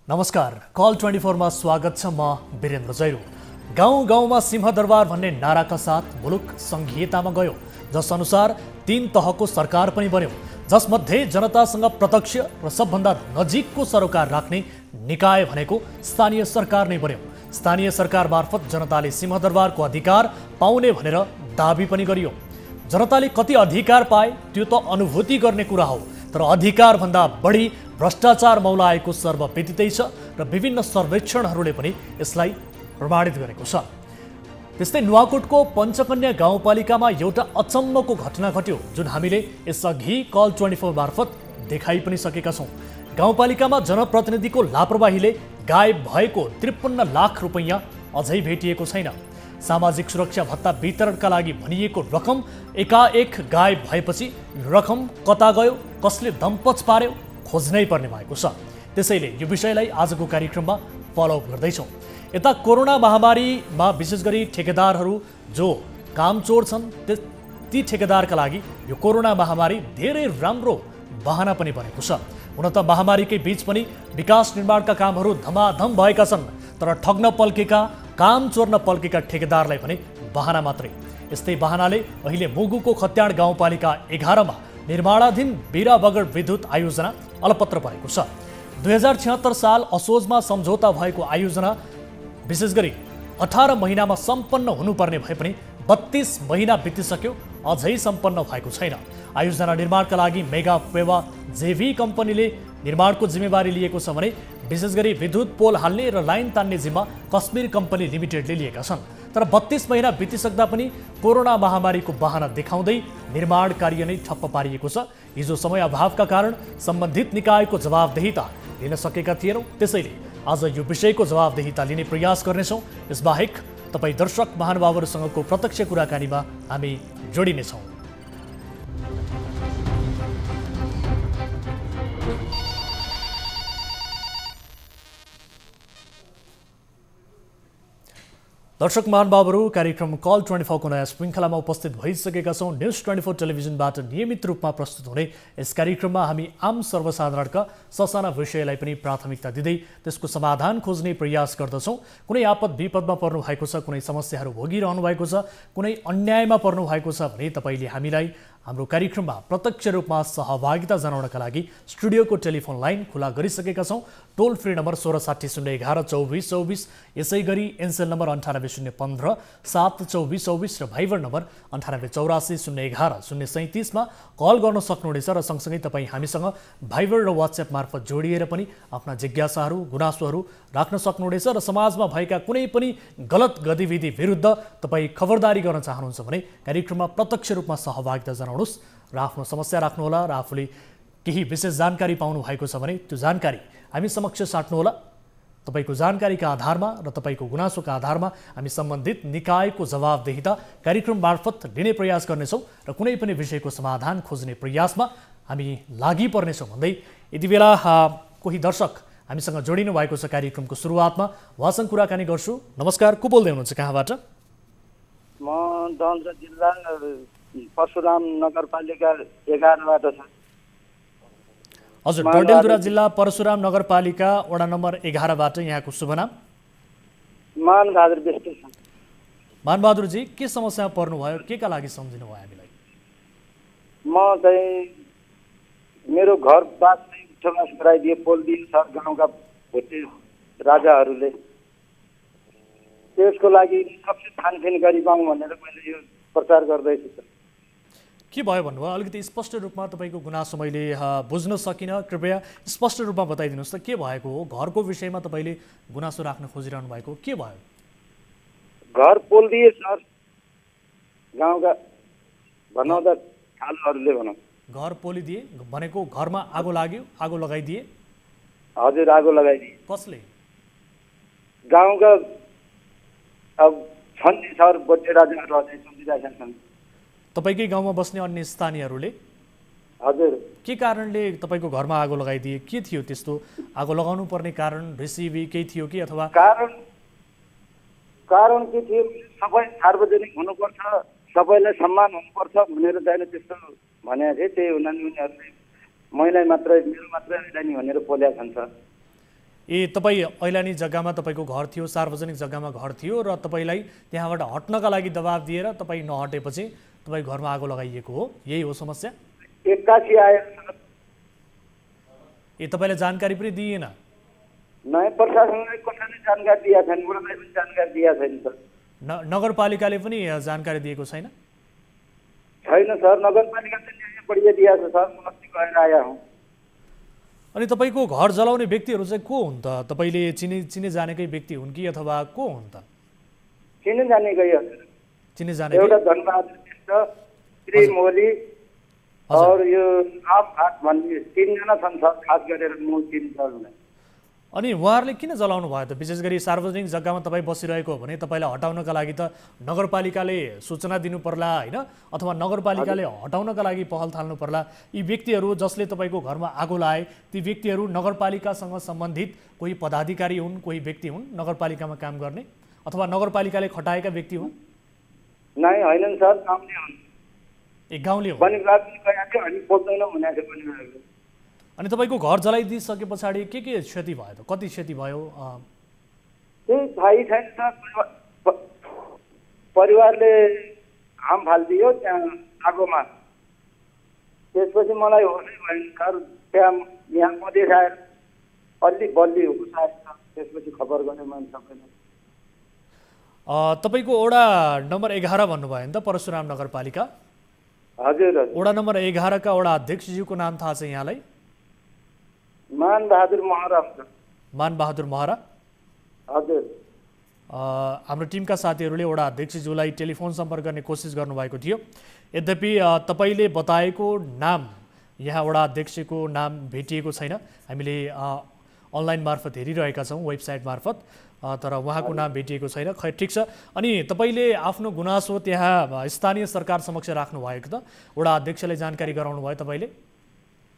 नमस्कार, कल 24 मा स्वागत छ। म वीरेन्द्र जैरू। गाउँ गाउँमा सिंहदरबार भन्ने नाराका साथ मुलुक सङ्घीयतामा गयो, जस अनुसार 3 तहको सरकार पनि बन्यो, जसमध्ये जनतासँग प्रत्यक्ष र सबभन्दा नजिकको सरोकार राख्ने निकाय भनेको स्थानीय सरकार नै बन्यो। स्थानीय सरकार मार्फत जनताले सिंहदरबारको अधिकार पाउने भनेर दाबी पनि गरियो। जनताले कति अधिकार पाए त्यो त अनुभूति गर्ने कुरा हो, तर अधिकार भन्दा बढी भ्रष्टाचार मौलाएको सर्वविदितै छ र विभिन्न सर्वेक्षणहरूले पनि यसलाई प्रमाणित गरेको छ। त्यस्तै नुवाकोटको पञ्चकन्या गाउँपालिकामा एउटा अचम्मको घटना घट्यो, जुन हामीले यसअघि कल 24 मार्फत देखाइ पनि सकेका छौँ। गाउँपालिकामा जनप्रतिनिधिको लापरवाहीले गायब भएको 53 लाख रुपैयाँ अझै भेटिएको छैन। सामाजिक सुरक्षा भत्ता वितरणका लागि भनिएको रकम एकाएक गायब भएपछि रकम कता गयो, कसले दम्पच पार्यो, खोज्नै पर्ने भएको छ। त्यसैले यो विषयलाई आजको कार्यक्रममा फलोअप गर्दैछौँ। यता कोरोना महामारीमा विशेष गरी ठेकेदारहरू जो कामचोर छन्, ती ठेकेदारका लागि यो कोरोना महामारी धेरै राम्रो बहाना पनि बनेको छ। हुन त महामारीकै बीच पनि विकास निर्माणका कामहरू धमाधम भएका छन्, तर ठग्न पल्केका, काम चोर्न पल्केका ठेकेदारलाई पनि बहाना मात्रै। यस्तै बहानाले अहिले मुगुको खत्याड गाउँपालिका 11 मा निर्माणाधीन बिराबगर विद्युत आयोजना अलपत्र परेको छ। 2076 साल असोजमा सम्झौता भएको आयोजना विशेष गरी 18 महिनामा सम्पन्न हुनुपर्ने भए पनि 32 महिना बितिसक्यो, अझै सम्पन्न भएको छैन। आयोजना निर्माणका लागि मेगा पेवा जेभी कम्पनीले निर्माणको जिम्मेवारी लिएको छ भने विशेष गरी विद्युत पोल हाल्ने र लाइन तान्ने जिम्मा कश्मीर कम्पनी लिमिटेडले लिएका छन्। तर 32 महिना बितिसक्दा पनि कोरोना महामारीको बहाना देखाउँदै निर्माण कार्य नै ठप्प पारिएको छ। हिजो समय अभावका कारण सम्बन्धित निकायको जवाबदेहिता लिन सकेका थिएनौँ, त्यसैले आज यो विषयको जवाबदेहिता लिने प्रयास गर्नेछौँ। यसबाहेक तपाईँ दर्शक महानुभावहरूसँगको प्रत्यक्ष कुराकानीमा हामी जोडिनेछौँ। दर्शक महानुभावहरू, कार्यक्रम कल 24 को नयाँ श्रृङ्खलामा उपस्थित भइसकेका छौँ। न्युज 24 टेलिभिजनबाट नियमित रूपमा प्रस्तुत हुने यस कार्यक्रममा हामी आम सर्वसाधारणका ससाना विषयलाई पनि प्राथमिकता दिँदै त्यसको समाधान खोज्ने प्रयास गर्दछौँ। कुनै आपद विपदमा पर्नु भएको छ, कुनै समस्याहरू भोगिरहनु भएको छ, कुनै अन्यायमा पर्नु भएको छ भने तपाईँले हामीलाई हाम्रो कार्यक्रममा प्रत्यक्ष रूपमा सहभागिता जनाउनका लागि स्टुडियोको टेलिफोन लाइन खुला गरिसकेका छौँ। टोल फ्री नम्बर 1660112424, यसै गरी एनसेल नम्बर 980150 72424 र भाइबर नम्बर 9884011037 मा कल गर्न सक्नुहुनेछ र सँगसँगै तपाईँ हामीसँग भाइबर र वाट्सएप मार्फत जोडिएर पनि आफ्ना जिज्ञासाहरू, गुनासोहरू राख्न सक्नुहुनेछ र समाजमा भएका कुनै पनि गलत गतिविधि विरुद्ध तपाईँ खबरदारी गर्न चाहनुहुन्छ भने कार्यक्रममा प्रत्यक्ष रूपमा सहभागिता जनाउनुहोस् र आफ्नो समस्या राख्नुहोला र आफूले केही विशेष जानकारी पाउनु भएको छ भने त्यो जानकारी हामी समक्ष साट्नुहोला। तपाईँको जानकारीका आधारमा र तपाईँको गुनासोका आधारमा हामी सम्बन्धित निकायको जवाबदेहिता कार्यक्रम मार्फत लिने प्रयास गर्नेछौँ र कुनै पनि विषयको समाधान खोज्ने प्रयासमा हामी लागि पर्नेछौँ भन्दै यति बेला कोही दर्शक हामीसँग जोडिनु भएको छ। कार्यक्रमको सुरुवातमा उहाँसँग कुराकानी गर्छु। नमस्कार, को बोल्दै हुनुहुन्छ, कहाँबाट? म डन्जा जिल्ला परशुराम नगरपालिका 11 बाट छ। हजुर, डडेलधुरा जिल्ला परशुराम नगरपालिका वडा नम्बर 11 बाट यहाँको शुभ नाम? मानबहादुर बेस्ट छ। मानबहादुरजी, के समस्यामा पर्नुभयो, के का लागि सम्झिनु भयो हामीलाई? म चाहिँ मेरो घर बास ठोस गराइदिए, पोल दिए सर गाउँका भोटे राजाहरूले। त्यसको लागि सबसे छानबिन गरी पाऊँ भनेर मैले यो प्रचार गर्दैछु सर। के भयो भन्नुभयो? अलिकति स्पष्ट रूपमा तपाईँको गुनासो मैले बुझ्न सकिनँ, कृपया स्पष्ट रूपमा बताइदिनुहोस् त, के भएको हो? घरको विषयमा तपाईँले गुनासो राख्न खोजिरहनु भएको के भयो? घर पोल दिए सर गाउँका भनाउँदा ठालुहरूले भनौँ। घर पोलिदिए भनेको घरमा आगो लाग्यो, आगो लगाइदिए? हजुर, आगो लगाइदिए। कसले? गाउँका अब छन् नि सर, भोटे राजाहरू अझै सम्झिरहेका छन्। तपाईँकै गाउँमा बस्ने अन्य स्थानीयहरूले? हजुर। के कारणले तपाईँको घरमा आगो लगाइदिए? के थियो त्यस्तो आगो लगाउनु पर्ने कारण? रेसिपी केही थियो कि अथवा कारण के थियो? सबै सार्वजनिक हुनुपर्छ, सबैलाई सम्मान हुनुपर्छ भनेर चाहिँ त्यस्तो भनेको थिए। त्यही हुनाले उनीहरूले मैलाई मात्रै, मेरो मात्रै होइन नि भनेर बोलेका छन् सर। ए तपाईँ ऐलानी जग्गामा तपाईँको घर थियो, सार्वजनिक जग्गामा घर थियो र तपाईँलाई त्यहाँबाट हट्नका लागि दबाब दिएर तपाईँ नहटेपछि तपाईँ घरमा आगो लगाइएको हो, यही हो समस्या? 81 आयो सर। ए तपाईँलाई जानकारी पनि दिएन? नयाँ प्रशासनलाई कसैले जानकारी दिएको छैन, मलाई पनि जानकारी दिएको छैन सर। नगरपालिकाले पनि जानकारी दिएको छैन? छैन सर, नगरपालिकाले न्याय बढिया दिएको छ सर, म अस्ति गएर आया हुँ। अनि तपाईँको घर जलाउने व्यक्तिहरू चाहिँ को हुन् त? तपाईँले चिने जानेकै व्यक्ति हुन् कि अथवा को हुन् त? चिने जानेकै हजुर। चिने जानेकै? एउटा धनबहादुर श्रेष्ठ, श्री मोली और यो आप हात भन्ने 3 जना छन् सर, खास गरेर मूल 3 जनालाई। अनि उहाँहरूले किन जलाउनु भयो त? विशेष गरी सार्वजनिक जग्गामा तपाईँ बसिरहेको हो भने तपाईँलाई हटाउनका लागि त नगरपालिकाले सूचना दिनु पर्ला होइन, अथवा नगरपालिकाले हटाउनका लागि पहल थाल्नु पर्ला। यी व्यक्तिहरू जसले तपाईँको घरमा आगो लाए ती व्यक्तिहरू नगरपालिकासँग सम्बन्धित कोही पदाधिकारी हुन्, कोही व्यक्ति हुन् नगरपालिकामा काम गर्ने, अथवा नगरपालिकाले खटाएका व्यक्ति हुन्? नै होइनन् सर, गाउँले हुन्। ए गाउँले हो? पनि गएको थियो, हामी बोल्दैनौँ भनेको पनि गएको। अनि तपाईँको घर जलाइदिइसके पछाडि के क्षति भयो त? कति क्षति भयो? त्यही थाहै छैन सर। परिवारले हाम फालिदियो त्यहाँ आगोमा। त्यसपछि मलाई होसै भएन सर, त्यहाँ यहाँ मधेस आएर अलि बल्ली होस आएर त्यसपछि खबर गरेँ मैले सबैलाई। तपाईँको वडा नम्बर 11 भन्नुभयो नि त, परशुराम नगरपालिका? हजुर हजुर। वडा नम्बर 11 का वडा अध्यक्षज्यूको नाम थाहा छ यहाँलाई? मानबहादुर महरा। मानबहादुर महरा? हजुर। हाम्रो टिमका साथीहरूले वडा अध्यक्षज्यूलाई टेलिफोन सम्पर्क गर्ने कोसिस गर्नुभएको थियो, यद्यपि तपाईँले बताएको नाम यहाँ वडा अध्यक्षको नाम भेटिएको छैन। हामीले अनलाइन मार्फत हेरिरहेका छौँ, वेबसाइट मार्फत, तर उहाँको नाम भेटिएको छैन। खै ठिक छ। अनि तपाईँले आफ्नो गुनासो त्यहाँ स्थानीय सरकार समक्ष राख्नु भएको त? वडा अध्यक्षलाई जानकारी गराउनु भयो तपाईँले?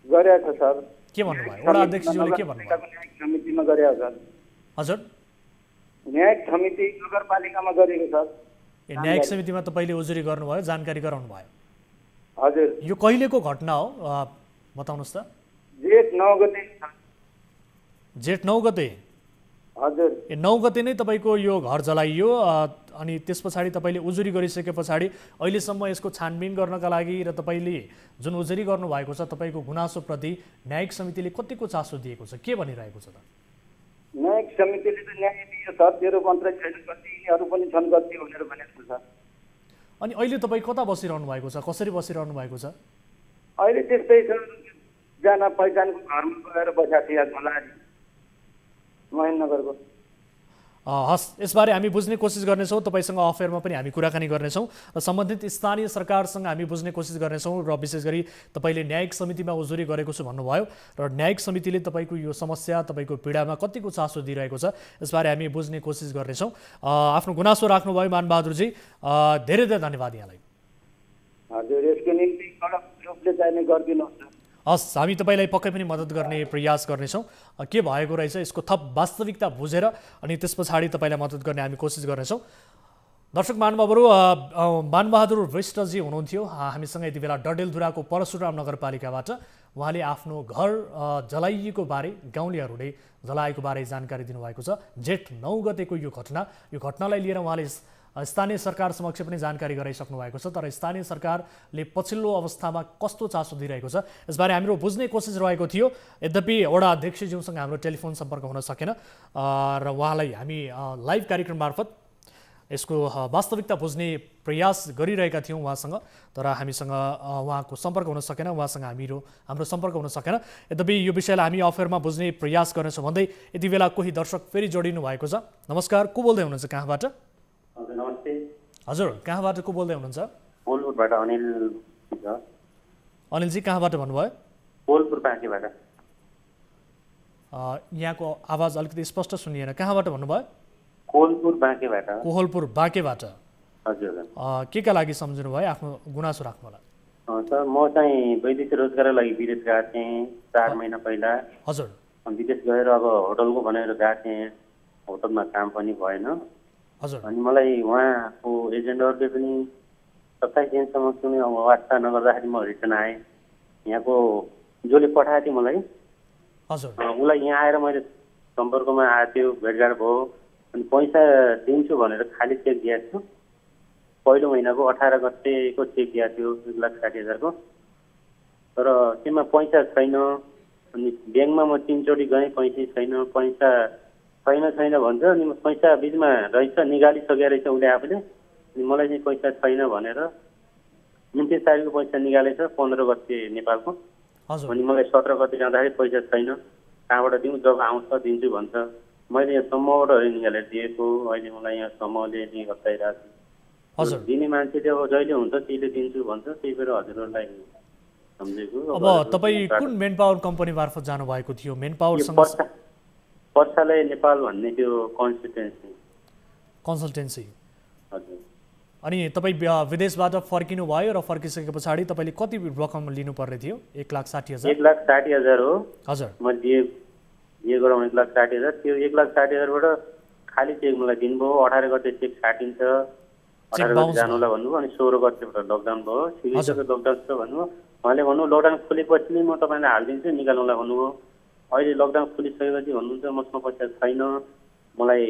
गरेको छ सर। के भन्नुभयो वडा अध्यक्षज्यूले? के भन्नुभयो? न्यायिक समितिमा गरेको सर। हजुर? न्यायिक समिति नगरपालिकामा गरेको सर। ए न्यायिक समितिमा तपाईँले उजुरी गर्नुभयो, जानकारी गराउनु भयो? हजुर। यो कहिलेको घटना हो बताउनुहोस् त? जेठ 9 गते। जेठ 9 गते? हजुर। ए 9 गते नै तपाईँको यो घर जलाइयो, अनि त्यस पछाडि तपाईँले उजुरी गरिसके पछाडि अहिलेसम्म यसको छानबिन गर्नका लागि र तपाईँले जुन उजुरी गर्नुभएको छ तपाईँको गुनासोप्रति न्यायिक समितिले कतिको चासो दिएको छ, के भनिरहेको छ त? न्यायिक समितिले त न्याय दियो सर, तेरो मात्रै छैन, कति यिनीहरू पनि छन् कति भनेर भनेको छ। अनि अहिले तपाईँ कता बसिरहनु भएको छ, कसरी बसिरहनु भएको छ? अहिले त्यस्तै छ, जाना पहिचानको घरमा गएर बसेको थिएँ झोलारी महेन्द्रनगरको। हस्, यसबारे हामी बुझ्ने कोसिस गर्नेछौँ, तपाईँसँग अफेयरमा पनि हामी कुराकानी गर्नेछौँ र सम्बन्धित स्थानीय सरकारसँग हामी बुझ्ने कोसिस गर्नेछौँ। र विशेष गरी तपाईँले न्यायिक समितिमा उजुरी गरेको छु भन्नुभयो र न्यायिक समितिले तपाईँको यो समस्या, तपाईँको पीडामा कतिको चासो दिइरहेको छ यसबारे हामी बुझ्ने कोसिस गर्नेछौँ। आफ्नो गुनासो राख्नुभयो मानबहादुरजी, धेरै धेरै धन्यवाद यहाँलाई। हजुर, यसको निम्ति कडक रूपले चाहिने गरिदिनुहोस्। हस्, हामी तपाईँलाई पक्कै पनि मद्दत गर्ने प्रयास गर्नेछौँ। के भएको रहेछ यसको थप वास्तविकता बुझेर अनि त्यस पछाडि तपाईँलाई मद्दत गर्ने हामी कोसिस गर्नेछौँ। दर्शक महानुभावहरू, मानबहादुर विष्टजी हुनुहुन्थ्यो हामीसँग यति बेला डडेलधुराको परशुराम नगरपालिकाबाट। उहाँले आफ्नो घर जलाइएको बारे, गाउँलेहरूले जलाएको बारे जानकारी दिनुभएको छ। जेठ 9 गतेको यो घटनालाई लिएर उहाँले स्थानीय सरकार समक्ष पनि जानकारी गराइसक्नु भएको छ, तर स्थानीय सरकारले पछिल्लो अवस्थामा कस्तो चासो दिइरहेको छ यसबारे हाम्रो बुझ्ने कोसिस रहेको थियो। यद्यपि वडा अध्यक्षज्यूसँग हाम्रो टेलिफोन सम्पर्क हुन सकेन र उहाँलाई हामी लाइभ कार्यक्रम मार्फत यसको वास्तविकता बुझ्ने प्रयास गरिरहेका थियौँ उहाँसँग, तर हामीसँग उहाँको सम्पर्क हुन सकेन, उहाँसँग हाम्रो सम्पर्क हुन सकेन। यद्यपि यो विषयलाई हामी अफेयरमा बुझ्ने प्रयास गर्नेछौँ भन्दै यति बेला कोही दर्शक फेरि जोडिनु भएको छ। नमस्कार, को बोल्दै हुनुहुन्छ, कहाँबाट? नमस्ते हजुर, कहाँबाट को बोल्दै हुनुहुन्छ? कोलपुरबाट अनिल। अनिलजी, कहाँबाट भन्नुभयो? कोलपुर बाँकेबाट। यहाँको आवाज अलिकति स्पष्ट सुनिएन, कहाँबाट भन्नुभयो? कोलपुर बाँकेबाट। कोहलपुर बाँकेबाट? हजुर। के का लागि सम्झिनु भयो, आफ्नो गुनासो राख्नु होला? सर, म चाहिँ वैदेशिक रोजगारको लागि विदेश गएको थिएँ 4 महिना पहिला। हजुर। विदेश गएर अब होटलको भनेर गएको थिएँ, होटलमा काम पनि भएन। हजुर। अनि मलाई उहाँको एजेन्टहरूले पनि 27 दिनसम्म कुनै वास्ता नगर्दाखेरि म रिटर्न आएँ। यहाँको जसले पठाएको थियो मलाई, हजुर, उसलाई यहाँ आएर मैले सम्पर्कमा आएको थियो, भेटघाट भयो, अनि पैसा दिन्छु भनेर खाली चेक दिएको थियो। पहिलो महिनाको 18 गतेको चेक दिएको थियो 1,60,000 तर त्यसमा पैसा छैन। अनि ब्याङ्कमा म 3 चोटि गएँ, पैसै छैन, पैसा छैन भन्छ। अनि पैसा बिचमा रहेछ, निकालिसकेको रहेछ उसले आफूले। अनि मलाई चाहिँ पैसा छैन भनेर 29 तारिकको पैसा निकालेछ 15 गते नेपालको। हजुर अनि मलाई 17 गते जाँदाखेरि पैसा छैन, कहाँबाट दिउँ, जब आउँछ दिन्छु भन्छ। मैले यहाँ समूहबाट निकालेर दिएको, अहिले मलाई यहाँ समूहले हप्ताइरहेको छु। हजुर दिने मान्छेले अब जहिले हुन्छ त्यहीले दिन्छु भन्छ, त्यही भएर हजुरहरूलाई सम्झेको। अब तपाईँ कुन मेन पावर कम्पनी मार्फत जानुभएको थियो? मेन पावरसँग पर्सालय नेपाल भन्ने त्यो कन्सल्टेन्सी। हजुर। अनि तपाईँ विदेशबाट फर्किनु भयो र फर्किसके पछाडि तपाईँले कति रकम लिनुपर्ने थियो? 1,60,000? 1,60,000 हो। हजुर। मैले दिएको रकम 1,60,000। त्यो 1,60,000बाट खाली चेक मलाई दिनुभयो। 18 गते चेक काटिन्छ, 18 गते जानुलाई भन्नुभयो। अनि 16 गतेबाट लकडाउन भयो, सिरिजको लकडाउन छ भन्नुभयो। उहाँले भन्नु लकडाउन खुलेपछि नै म तपाईँलाई हालिदिन्छु निकाल्नुलाई भन्नुभयो। अहिले लकडाउन खुलिसकेपछि भन्नुहुन्छ मसँग पैसा छैन, मलाई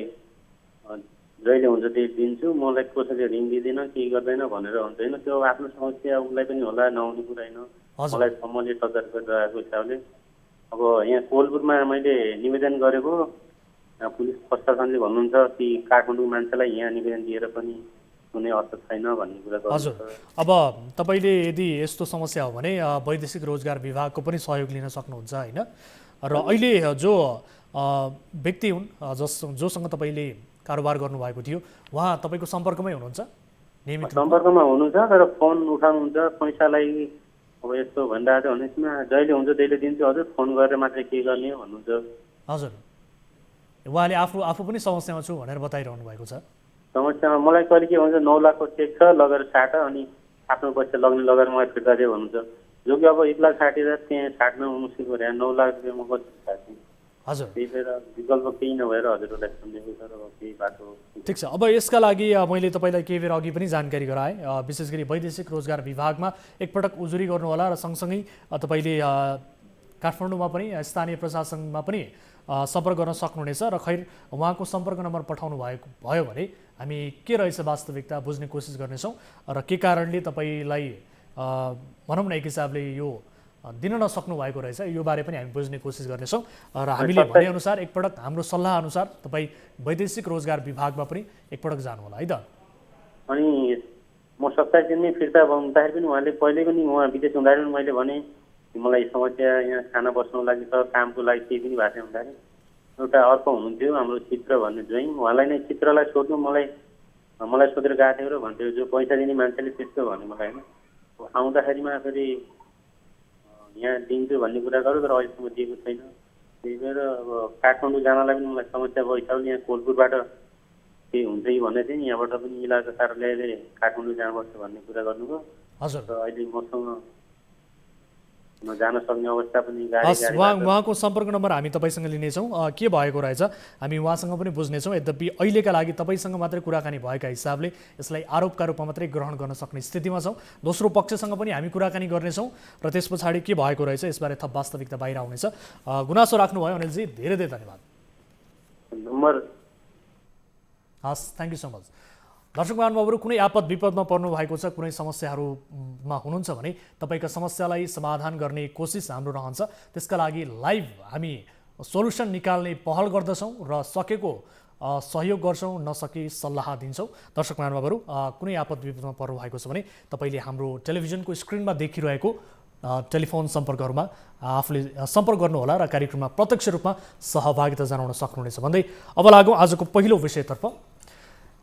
जहिले हुन्छ त्यही दिन्छु, मलाई कसैले ऋण दिँदैन, केही गर्दैन भनेर हुन्छ। होइन, त्यो आफ्नो समस्या उसलाई पनि होला, नहुने कुरा होइन। मलाई समूहले टक्कर गरिरहेको हिसाबले अब यहाँ कोलपुरमा मैले निवेदन गरेको, पुलिस प्रशासनले भन्नुहुन्छ कि काठमाडौँ मान्छेलाई यहाँ निवेदन दिएर पनि कुनै अर्थ छैन भन्ने कुरा गर्नुहुन्छ। हजुर। अब तपाईँले यदि यस्तो समस्या हो भने वैदेशिक रोजगार विभागको पनि सहयोग लिन सक्नुहुन्छ होइन। र अहिले जो व्यक्ति हुन् जोसँग तपाईँले कारोबार गर्नुभएको थियो उहाँ तपाईँको सम्पर्कमै हुनुहुन्छ? नियमित सम्पर्कमा हुनुहुन्छ, तर फोन उठाउनुहुन्छ। पैसालाई अब यस्तो भनिरहेको छ भनेमा जहिले हुन्छ त्यहिले दिन्छु हजुर, फोन गरेर मात्रै के गर्ने भन्नुहुन्छ। हजुर। उहाँले आफू पनि समस्यामा छु भनेर बताइरहनु भएको छ। समस्यामा मलाई कहिले के भन्छ 9 लाखको चेक छ, लगेर साट, अनि आफ्नो पैसा लगेर मलाई फिर्ता दियो भन्नुहुन्छ। जो कि अब 1,60,000 त्यहाँ साट्न मुस्किल पऱ्यो। 9 लाख रुपियाँ म कसरी साट्ने? हजुर। त्यही भएर विकल्प केही नभएर हजुरहरूलाई सम्झेको छ। र केही बाटो ठिक छ। अब यसका लागि मैले तपाईँलाई केही बेर अघि पनि जानकारी गराएँ। विशेष गरी वैदेशिक रोजगार विभागमा एकपटक उजुरी गर्नुहोला र सँगसँगै तपाईँले काठमाडौँमा पनि स्थानीय प्रशासनमा पनि सम्पर्क गर्न सक्नुहुनेछ। र खैर उहाँको सम्पर्क नम्बर पठाउनु भयो भने हामी के रहेछ वास्तविकता बुझ्ने कोसिस गर्नेछौँ र के कारणले तपाईँलाई भनौँ न एक हिसाबले यो दिन नसक्नु भएको रहेछ यो बारे पनि हामी बुझ्ने कोसिस गर्नेछौँ। र हामीले भनेअनुसार एकपटक हाम्रो सल्लाह अनुसार तपाईँ वैदेशिक रोजगार विभागमा पनि एकपटक जानुहोला है त। अनि म 27 दिन नै फिर्ता भन्दाखेरि पनि उहाँले पहिले पनि उहाँ विदेश हुँदाखेरि पनि मैले भने मलाई समस्या यहाँ खाना बस्नुको लागि छ, कामको लागि केही पनि भएको हुँदाखेरि एउटा अर्को हुनुहुन्थ्यो हाम्रो चित्र भन्ने ज्वाइँ, उहाँलाई नै चित्रलाई सोध्नु मलाई सोधेर गएको थियो र भन्थ्यो जो पैसा दिने मान्छेले त्यस्तो भन्यो मलाई। होइन, आउँदाखेरिमा फेरि यहाँ दिन्छु भन्ने कुरा गर्यो, तर अहिलेसम्म दिएको छैन। त्यही भएर अब काठमाडौँ जानलाई पनि मलाई समस्या भएको हिसाबले यहाँ कोलपुरबाट केही हुन्छ कि भन्दै थिएँ। यहाँबाट पनि इलाका कार्यालयले काठमाडौँ जानुपर्छ भन्ने कुरा गर्नुभयो। हजुर। र अहिले मसँग जान सक्ने अवस्था पनि उहाँको सम्पर्क नम्बर हामी तपाईँसँग लिनेछौँ। के भएको रहेछ हामी उहाँसँग पनि बुझ्नेछौँ। यद्यपि अहिलेका लागि तपाईँसँग मात्रै कुराकानी भएका हिसाबले यसलाई आरोपका रूपमा मात्रै ग्रहण गर्न सक्ने स्थितिमा छौँ। दोस्रो पक्षसँग पनि हामी कुराकानी गर्नेछौँ र त्यस पछाडि के भएको रहेछ यसबारे थप वास्तविकता बाहिर आउनेछ। गुनासो राख्नुभयो अनिलजी, धेरै धेरै धन्यवाद। हस्, थ्याङ्क यू सो मच। दर्शक महानुभावहरू, कुनै आपद विपदमा पर्नु भएको छ, कुनै समस्याहरूमा हुनुहुन्छ भने तपाईँका समस्यालाई समाधान गर्ने कोसिस हाम्रो रहन्छ। त्यसका लागि लाइभ हामी सोल्युसन निकाल्ने पहल गर्दछौँ र सकेको सहयोग गर्छौँ, नसके सल्लाह दिन्छौँ। दर्शक महानुभावहरू, कुनै आपद विपदमा पर्नु भएको छ भने तपाईँले हाम्रो टेलिभिजनको स्क्रिनमा देखिरहेको टेलिफोन सम्पर्कहरूमा आफूले सम्पर्क गर्नुहोला र कार्यक्रममा प्रत्यक्ष रूपमा सहभागिता जनाउन सक्नुहुनेछ भन्दै अब लागौँ आजको पहिलो विषयतर्फ।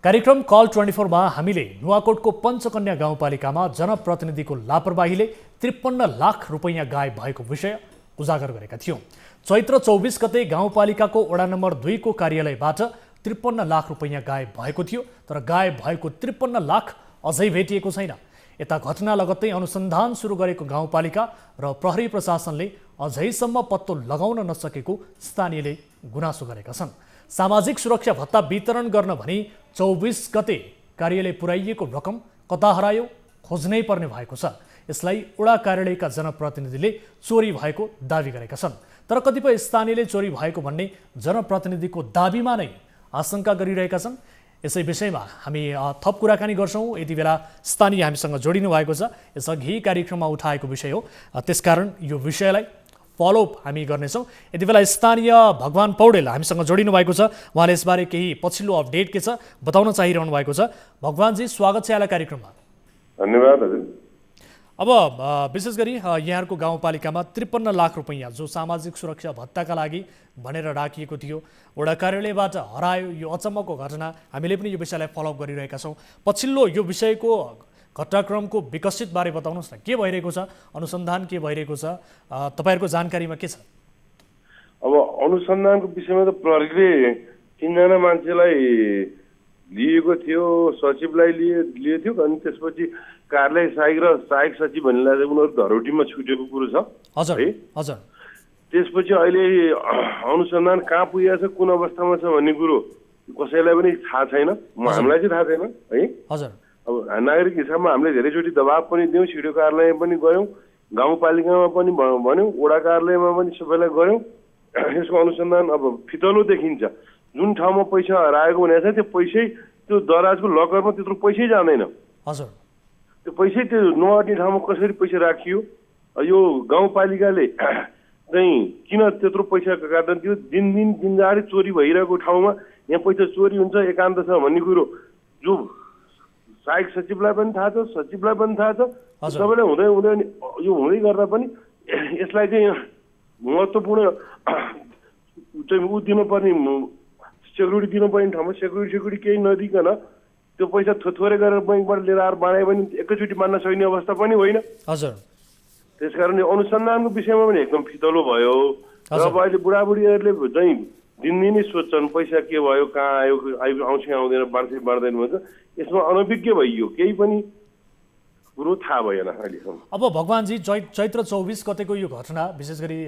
कार्यक्रम कल 24 मा हामीले नुवाकोटको पञ्चकन्या गाउँपालिकामा जनप्रतिनिधिको लापरवाहीले 53 लाख रुपैयाँ गायब भएको विषय उजागर गरेका थियौँ। चैत्र 24 गते गाउँपालिकाको वडा नम्बर 2 को कार्यालयबाट 53 लाख रुपैयाँ गायब भएको थियो, तर गायब भएको 53 लाख अझै भेटिएको छैन। यता घटना लगत्तै अनुसन्धान सुरु गरेको गाउँपालिका र प्रहरी प्रशासनले अझैसम्म पत्तो लगाउन नसकेको स्थानीयले गुनासो गरेका छन्। सामाजिक सुरक्षा भत्ता वितरण गर्न भनी 24 गते कार्यालय पुर्याइएको रकम कता हरायो खोज्नै पर्ने भएको छ। यसलाई वडा कार्यालयका जनप्रतिनिधिले चोरी भएको दावी गरेका छन्। तर कतिपय स्थानीयले चोरी भएको भन्ने जनप्रतिनिधिको दाबीमा नै आशंका गरिरहेका छन्। यसै विषयमा हामी थप कुराकानी गर्छौँ। यति बेला स्थानीय हामीसँग जोडिनु भएको छ। यसअघि कार्यक्रममा उठाएको विषय हो, त्यसकारण यो विषयलाई फलोअप हामी गर्नेछौँ। यति बेला स्थानीय भगवान पौडेल हामीसँग जोडिनु भएको छ। उहाँले यसबारे केही पछिल्लो अपडेट के छ बताउन चाहिरहनु भएको छ। भगवानजी, स्वागत छ यहाँलाई कार्यक्रममा। धन्यवाद हजुर। अब विशेष गरी यहाँहरूको गाउँपालिकामा 53 लाख रुपैयाँ जो सामाजिक सुरक्षा भत्ताका लागि भनेर राखिएको थियो, वडा कार्यालयबाट हरायो। यो अचम्मको घटना, हामीले पनि यो विषयलाई फलोअप गरिरहेका छौँ। पछिल्लो यो विषयको घटनाक्रमको विकसित बारे बताउनुहोस् न, के भइरहेको छ, अनुसन्धान के भइरहेको छ, तपाईँहरूको जानकारीमा के छ? अब अनुसन्धानको विषयमा त प्रहरीले 3 जना मान्छेलाई लिएको थियो, सचिवलाई लिएको थियो, अनि त्यसपछि कार्यालय सहायक र सहायक सचिव भन्नेलाई चाहिँ उनीहरू धरोटीमा छुटेको कुरो छ। हजुर है हजुर। त्यसपछि अहिले अनुसन्धान कहाँ पुगेको छ, कुन अवस्थामा छ भन्ने कुरो कसैलाई पनि थाहा छैन, हामीलाई चाहिँ थाहा छैन है। हजुर। अब नागरिक हिसाबमा हामीले धेरैचोटि दबाब पनि दियौँ, सिडिओ कार्यालयमा पनि गयौँ, गाउँपालिकामा पनि भन्यौँ, वडा कार्यालयमा पनि सबैलाई गयौँ। यसको अनुसन्धान अब फितलो देखिन्छ। जुन ठाउँमा पैसा हराएको भनेको छ त्यो पैसै त्यो दराजको लकरमा त्यत्रो पैसै जाँदैन। हजुर। त्यो पैसै त्यो नअट्ने ठाउँमा कसरी पैसा राखियो, यो गाउँपालिकाले चाहिँ किन त्यत्रो पैसा काट्न दियो? दिनदिहाडी चोरी भइरहेको ठाउँमा यहाँ पैसा चोरी हुन्छ एकान्त छ भन्ने कुरो जो सहायक सचिवलाई पनि थाहा छ, सचिवलाई पनि थाहा छ। सबैलाई हुँदै हुँदै यो हुँदै गर्दा पनि यसलाई चाहिँ महत्त्वपूर्ण चाहिँ ऊ दिनुपर्ने सेक्युरिटी दिनुपर्ने ठाउँमा सेक्युरिटी केही नदिकन त्यो पैसा थोरै गरेर बैङ्कबाट लिएर आएर बाँडायो भने एकैचोटि मान्न सक्ने अवस्था पनि होइन। हजुर। त्यसकारण अनुसन्धानको विषयमा पनि एकदम फितलो भयो। र अब अहिले बुढाबुढीहरूले चाहिँ दिनदिनै सोध्छन् पैसा के भयो, कहाँ आयो, आउँछ आउँदैन, बाँड्दैन भन्छ। यसमा अनभिज्ञ भइयो, केही पनि कुरो थाहा भएन अहिलेसम्म। अब भगवानजी, चैत्र 24 गतेको यो घटना, विशेष गरी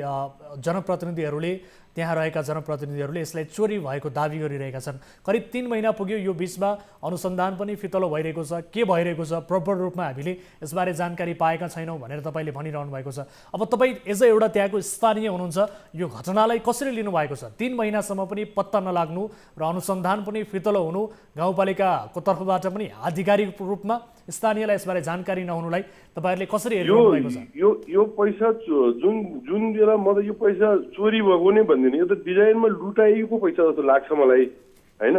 जनप्रतिनिधिहरूले, त्यहाँ रहेका जनप्रतिनिधिहरूले यसलाई चोरी भएको दाबी गरिरहेका छन्। करिब 3 महिना पुग्यो, यो बिचमा अनुसन्धान पनि फितलो भइरहेको छ। के भइरहेको छ प्रपर रूपमा हामीले यसबारे जानकारी पाएका छैनौँ भनेर तपाईँले भनिरहनु भएको छ। अब तपाईँ एज अ एउटा त्यहाँको स्थानीय हुनुहुन्छ, यो घटनालाई कसरी लिनुभएको छ? 3 महिनासम्म पनि पत्ता नलाग्नु र अनुसन्धान पनि फितलो हुनु, गाउँपालिकाको तर्फबाट पनि आधिकारिक रूपमा स्थानीयलाई यसबारे जानकारी नहुनुलाई तपाईँहरूले कसरी हेर्नु भएको छ? यो पैसा जुन बेला म त यो पैसा चोरी भएको नै भन्दिनँ, यो त डिजाइनमा लुटाइएको पैसा जस्तो लाग्छ मलाई होइन।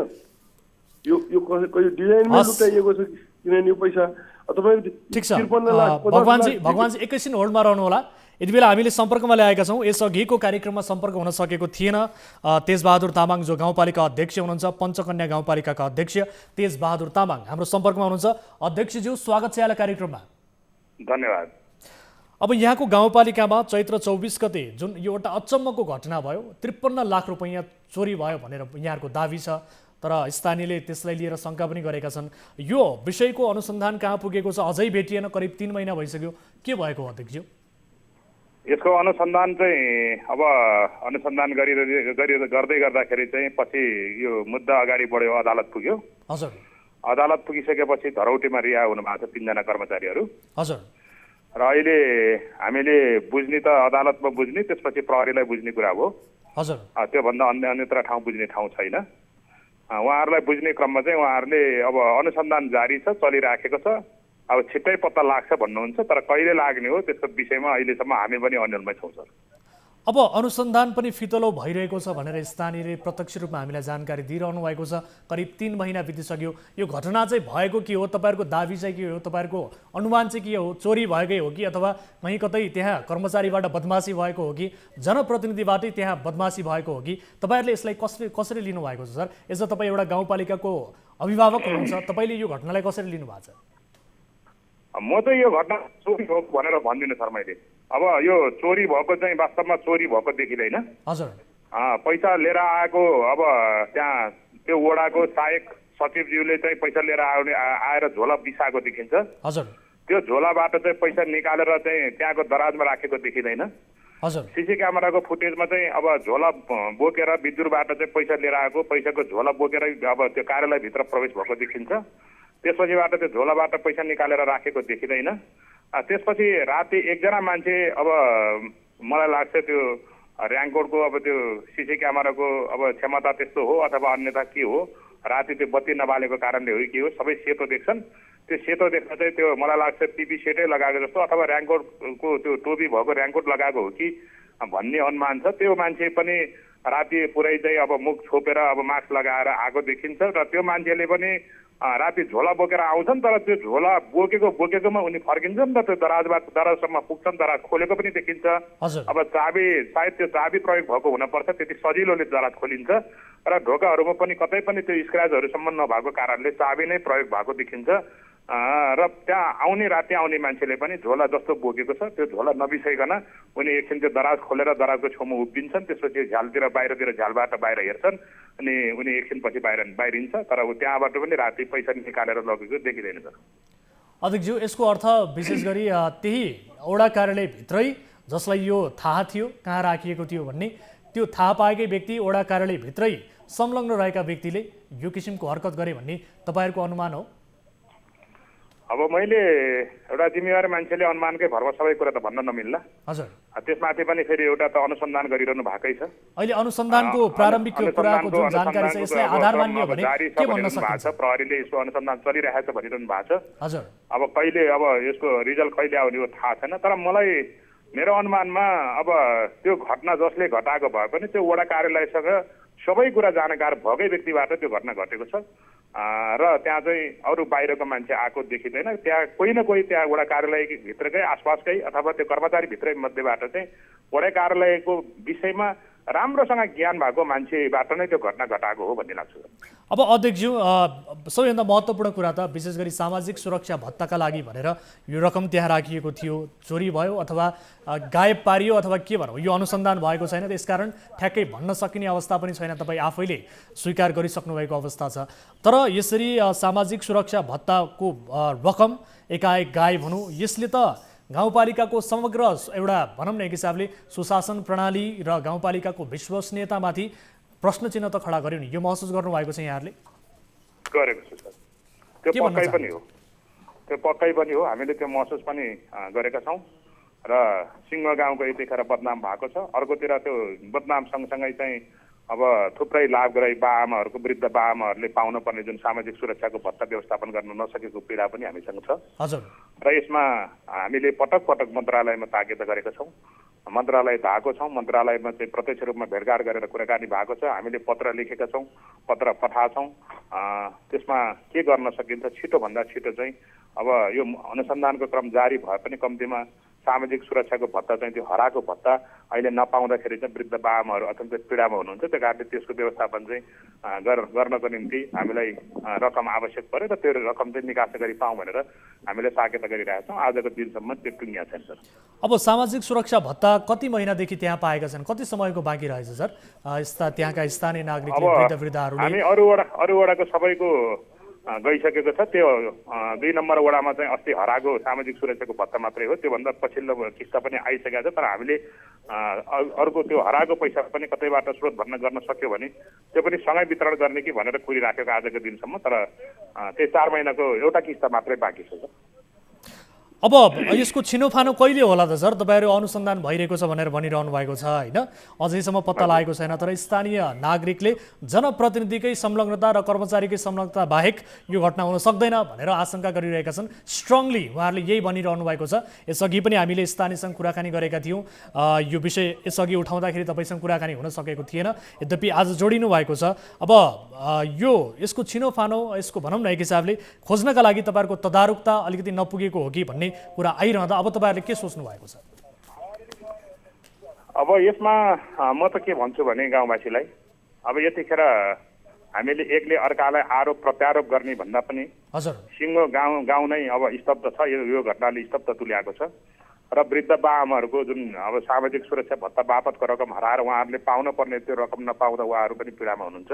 यो डिजाइनमा लुटाइएको छ, किनभने यो पैसा तपाईँ ठिक छ। भगवानजी एकैछिन होल्डमा रहनु होला। यति बेला हामीले सम्पर्कमा ल्याएका छौँ, यसअघिको कार्यक्रममा सम्पर्क हुन सकेको थिएन। तेजबहादुर तामाङ जो गाउँपालिका अध्यक्ष हुनुहुन्छ, पञ्चकन्या गाउँपालिकाका अध्यक्ष तेजबहादुर तामाङ हाम्रो सम्पर्कमा हुनुहुन्छ। अध्यक्षज्यू, स्वागत छ यहाँलाई कार्यक्रममा। धन्यवाद। अब यहाँको गाउँपालिकामा चैत्र 24 गते जुन यो एउटा अचम्मको घटना भयो, 53 लाख रुपैयाँ चोरी भयो भनेर यहाँहरूको दाबी छ, तर स्थानीयले त्यसलाई लिएर शङ्का पनि गरेका छन्। यो विषयको अनुसन्धान कहाँ पुगेको छ? अझै भेटिएन, करिब 3 महिना भइसक्यो। के भएको अध्यक्षज्यू? यसको अनुसन्धान चाहिँ अब अनुसन्धान गर्दै गर्दाखेरि चाहिँ पछि यो मुद्दा अगाडि बढ्यो, अदालत पुग्यो। हजुर। अदालत पुगिसकेपछि धरौटीमा रिहा हुनु भएको छ 3 जना कर्मचारीहरू। हजुर। र अहिले हामीले बुझ्ने त अदालतमा बुझ्ने, त्यसपछि प्रहरीलाई बुझ्ने कुरा हो। हजुर। त्योभन्दा अन्यत्र ठाउँ बुझ्ने ठाउँ छैन। उहाँहरूलाई बुझ्ने क्रममा चाहिँ उहाँहरूले अब अनुसन्धान जारी छ, चलिराखेको छ। अब छिट्टै पत्ता लाग्छ भन्नुहुन्छ, तर कहिले लाग्ने हो त्यसको विषयमा अहिलेसम्म हामी पनि अन्यलमै छौँ सर। अब अनुसन्धान पनि फितलो भइरहेको छ भनेर स्थानीयले प्रत्यक्ष रूपमा हामीलाई जानकारी दिइरहनु भएको छ। करिब 3 महिना बितिसक्यो। यो घटना चाहिँ भएको के हो? तपाईँहरूको दाबी चाहिँ के हो? तपाईँहरूको अनुमान चाहिँ के हो? चोरी भएकै हो कि अथवा कहीँ कतै त्यहाँ कर्मचारीबाट बदमासी भएको हो कि जनप्रतिनिधिबाटै त्यहाँ बदमासी भएको हो कि? तपाईँहरूले यसलाई कसरी लिनुभएको छ सर? एज अ तपाईँ एउटा गाउँपालिकाको अभिभावक हुनुहुन्छ, तपाईँले यो घटनालाई कसरी लिनुभएको छ? म त यो घटना चोरी हो भनेर भन्दिनँ सर मैले। अब यो चोरी भएको चाहिँ वास्तवमा चोरी भएको देखिँदैन। हजुर। पैसा लिएर आएको अब त्यहाँ त्यो वडाको सहायक सचिवज्यूले चाहिँ पैसा लिएर आएर झोला बिसाएको देखिन्छ। हजुर। त्यो झोलाबाट चाहिँ पैसा निकालेर चाहिँ त्यहाँको दराजमा राखेको देखिँदैन। हजुर। सीसी क्यामेराको फुटेजमा चाहिँ अब झोला बोकेर विद्युतबाट चाहिँ पैसा लिएर आएको, पैसाको झोला बोकेर अब त्यो कार्यालयभित्र प्रवेश भएको देखिन्छ। त्यसपछिबाट त्यो झोलाबाट पैसा निकालेर राखेको देखिँदैन। त्यसपछि राति एकजना मान्छे अब मलाई लाग्छ त्यो र्याङ्कोटको अब त्यो सिसी क्यामेराको अब क्षमता त्यस्तो हो अथवा अन्यथा के हो, राति त्यो बत्ती नबालेको कारणले हो कि हो, सबै सेतो देख्छन्। त्यो सेतो देख्दा चाहिँ त्यो मलाई लाग्छ पिपी सेटै लगाएको जस्तो अथवा र्याङ्कोटको त्यो टोपी भएको र्याङ्कोट लगाएको हो कि भन्ने अनुमान छ। त्यो मान्छे पनि राति पुरै चाहिँ अब मुख छोपेर अब मास्क लगाएर आएको देखिन्छ र त्यो मान्छेले पनि राति झोला बोकेर आउँछन्, तर त्यो झोला बोकेकोमा उनी फर्किन्छन् र त्यो दराजसम्म पुग्छन्, दराज खोलेको पनि देखिन्छ। अब चाबी सायद त्यो चाबी प्रयोग भएको हुनपर्छ, त्यति सजिलोले दराज खोलिन्छ र ढोकाहरूमा पनि कतै पनि त्यो स्क्र्याचहरूसम्म नभएको कारणले चाबी नै प्रयोग भएको देखिन्छ। र त्यहाँ राति आउने मान्छेले पनि झोला जस्तो बोकेको छ, त्यो झोला नबिसाइकन उनी एकछिन त्यो दराज खोलेर दराजको छेउमा उभिन्छन्, त्यसपछि बाहिरतिर झ्यालबाट बाहिर हेर्छन् अनि उनी एकछिन पछि बाहिरिन्छ, तर त्यहाँबाट पनि राति पैसा निकालेर लगेको देखिँदैन सर। अध्यक्षज्यू, यसको अर्थ विशेष गरी त्यही वडा कार्यालयभित्रै जसलाई यो थाहा थियो कहाँ राखिएको थियो भन्ने, त्यो थाहा पाएकै व्यक्ति वडा कार्यालयभित्रै संलग्न रहेका व्यक्तिले यो किसिमको हरकत गरे भन्ने तपाईँहरूको अनुमान हो? अब मैले एउटा जिम्मेवारी मान्छेले अनुमानकै भरमा सबै कुरा त भन्न नमिल्ला। हजुर, त्यसमाथि पनि फेरि एउटा त अनुसन्धान गरिरहनु भएकै छ। अहिले अनुसन्धानको प्रारम्भिक कुराको जुन जानकारी छ यसलाई आधार मान्ने हो भने के भन्न सकिन्छ? प्रहरीले यसको अनुसन्धान चलिरहेको छ भनिरहनु भएको छ। हजुर, अब कहिले अब यसको रिजल्ट कहिले आउने हो थाहा छैन, तर मलाई मेरो अनुमानमा अब त्यो घटना जसले घटाएको भए पनि त्यो वडा कार्यालयसँग सबै कुरा जानकार भएकै व्यक्तिबाट त्यो घटना घटेको छ र त्यहाँ चाहिँ अरू बाहिरको मान्छे आएको देखिँदैन। त्यहाँ कोही न कोही त्यहाँ वडा कार्यालयभित्रकै आसपासकै अथवा त्यो कर्मचारी भित्रै मध्येबाट चाहिँ वडा कार्यालयको विषयमा राम्रोसँग ज्ञान भएको मान्छेबाट नै त्यो घटना घटाएको हो भन्ने लाग्छ। अब अध्यक्षज्यू, सबैभन्दा महत्त्वपूर्ण कुरा त विशेष गरी सामाजिक सुरक्षा भत्ताका लागि भनेर यो रकम त्यहाँ राखिएको थियो, चोरी भयो अथवा गायब पारियो अथवा के भनौँ, यो अनुसन्धान भएको छैन, त्यसकारण ठ्याक्कै भन्न सकिने अवस्था पनि छैन, तपाईँ आफैले स्वीकार गरिसक्नु भएको अवस्था छ। तर यसरी सामाजिक सुरक्षा भत्ताको रकम एकाएक गायब हुनु, यसले त गाउँपालिकाको समग्र एउटा भनौँ न एक हिसाबले सुशासन प्रणाली र गाउँपालिकाको विश्वसनीयतामाथि प्रश्न चिन्ह त खडा गर्यो नि, यो महसुस गर्नुभएको छ यहाँहरूले? गरेको छु सर, त्यो पक्कै पनि हो, हामीले त्यो महसुस पनि गरेका छौँ र सिंह गाउँको यतिखेर बदनाम भएको छ। अर्कोतिर त्यो बदनाम सँगसँगै चाहिँ अब थुप्रै लाभग्राही बाआमाहरूको वृद्ध बाआमाहरूले पाउनुपर्ने जुन सामाजिक सुरक्षाको भत्ता व्यवस्थापन गर्न नसकेको पीडा पनि हामीसँग छ। हजुर, र यसमा हामीले पटक पटक मन्त्रालयमा ताकेत गरेका छौँ, मन्त्रालय धाएको छौँ, मन्त्रालयमा चाहिँ प्रत्यक्ष रूपमा भेटघाट गरेर कुराकानी भएको छ, हामीले पत्र लेखेका छौँ, पत्र पठाएछौँ। त्यसमा के गर्न सकिन्छ छिटोभन्दा छिटो चाहिँ अब यो अनुसन्धानको क्रम जारी भए पनि कम्तीमा सामाजिक सुरक्षाको भत्ता चाहिँ त्यो हराएको भत्ता अहिले नपाउँदाखेरि चाहिँ वृद्ध बाआमाहरू अत्यन्तै पीडामा हुनुहुन्छ। त्यो कारणले त्यसको व्यवस्थापन चाहिँ गर्नको निम्ति हामीलाई रकम आवश्यक पर्यो र त्यो रकम चाहिँ निकास गरी पाऊँ भनेर हामीले ताकेत गरिरहेका छौँ। आजको दिनसम्म त्यो टुङ्गिया छैन सर। अब सामाजिक सुरक्षा भत्ता कति महिनादेखि त्यहाँ पाएका छन्, कति समयको बाँकी रहेछ सर? त्यहाँका स्थानीय नागरिकले वृद्धहरूले हामी अरू वडाको सबैको गइसकेको छ। त्यो 2 नम्बर वडामा चाहिँ अस्ति हराएको सामाजिक सुरक्षाको भत्ता मात्रै हो, त्योभन्दा पछिल्लो किस्ता पनि आइसकेको छ। तर हामीले अर्को त्यो हराएको पैसा पनि कतैबाट स्रोत भन्न गर्न सक्यो भने त्यो पनि सँगै वितरण गर्ने कि भनेर कुरिराखेको आजको दिनसम्म, तर त्यही 4 महिनाको एउटा किस्ता मात्रै बाँकी छ। अब यसको छिनोफानो कहिले होला त सर? तपाईँहरू अनुसन्धान भइरहेको छ भनेर भनिरहनु भएको छ होइन, अझैसम्म पत्ता लागेको छैन, तर स्थानीय नागरिकले जनप्रतिनिधिकै संलग्नता र कर्मचारीकै संलग्नता बाहेक यो घटना हुन सक्दैन भनेर आशंका गरिरहेका छन्। स्ट्रङली उहाँहरूले यही भनिरहनु भएको छ। यसअघि पनि हामीले स्थानीयसँग कुराकानी गरेका थियौँ, यो विषय यसअघि उठाउँदाखेरि तपाईँसँग कुराकानी हुन सकेको थिएन, यद्यपि आज जोडिनु भएको छ। अब यसको छिनोफानो, यसको भनौँ न एक हिसाबले खोज्नका लागि तपाईँहरूको तदारुकता अलिकति नपुगेको हो कि भन्ने कुरा आइरहँदा अब तपाईँहरूले के सोच्नु भएको छ? अब यसमा म त के भन्छु भने गाउँवासीलाई, अब यतिखेर हामीले एकले अर्कालाई आरोप प्रत्यारोप गर्ने भन्दा पनि सिङ्गो गाउँ नै अब स्तब्ध छ। यो घटनाले स्तब्ध तुल्याएको छ र वृद्ध बाआमाहरूको जुन अब सामाजिक सुरक्षा भत्ता बापतको रकम हराएर उहाँहरूले पाउन पर्ने त्यो रकम नपाउँदा उहाँहरू पनि पीडामा हुनुहुन्छ।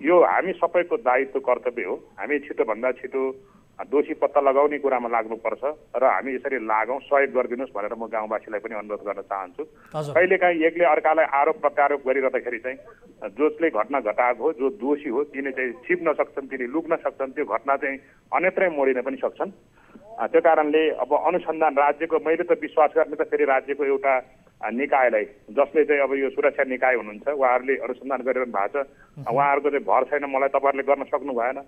यो हामी सबैको दायित्व कर्तव्य हो। हामी छिटोभन्दा छिटो दोषी पत्ता लगाउने कुरामा लाग्नुपर्छ र हामी यसरी लागौँ, सहयोग गरिदिनुहोस् भनेर म गाउँवासीलाई पनि अनुरोध गर्न चाहन्छु। कहिलेकाहीँ एकले अर्कालाई आरोप प्रत्यारोप गरिरहँदाखेरि चाहिँ जसले घटना घटाएको हो, जो दोषी हो, तिनी चाहिँ छिप्न सक्छन्, तिनी लुक्न सक्छन्, त्यो घटना चाहिँ अन्यत्रै मोडिन पनि सक्छन्। त्यो कारणले अब अनुसन्धान राज्यको, मैले त विश्वास गर्ने त फेरि राज्यको एउटा निकायलाई, जसले चाहिँ अब यो सुरक्षा निकाय हुनुहुन्छ, उहाँहरूले अनुसन्धान गरिरहनु भएको छ, उहाँहरूको चाहिँ भर छैन मलाई तपाईँहरूले गर्न सक्नु भएन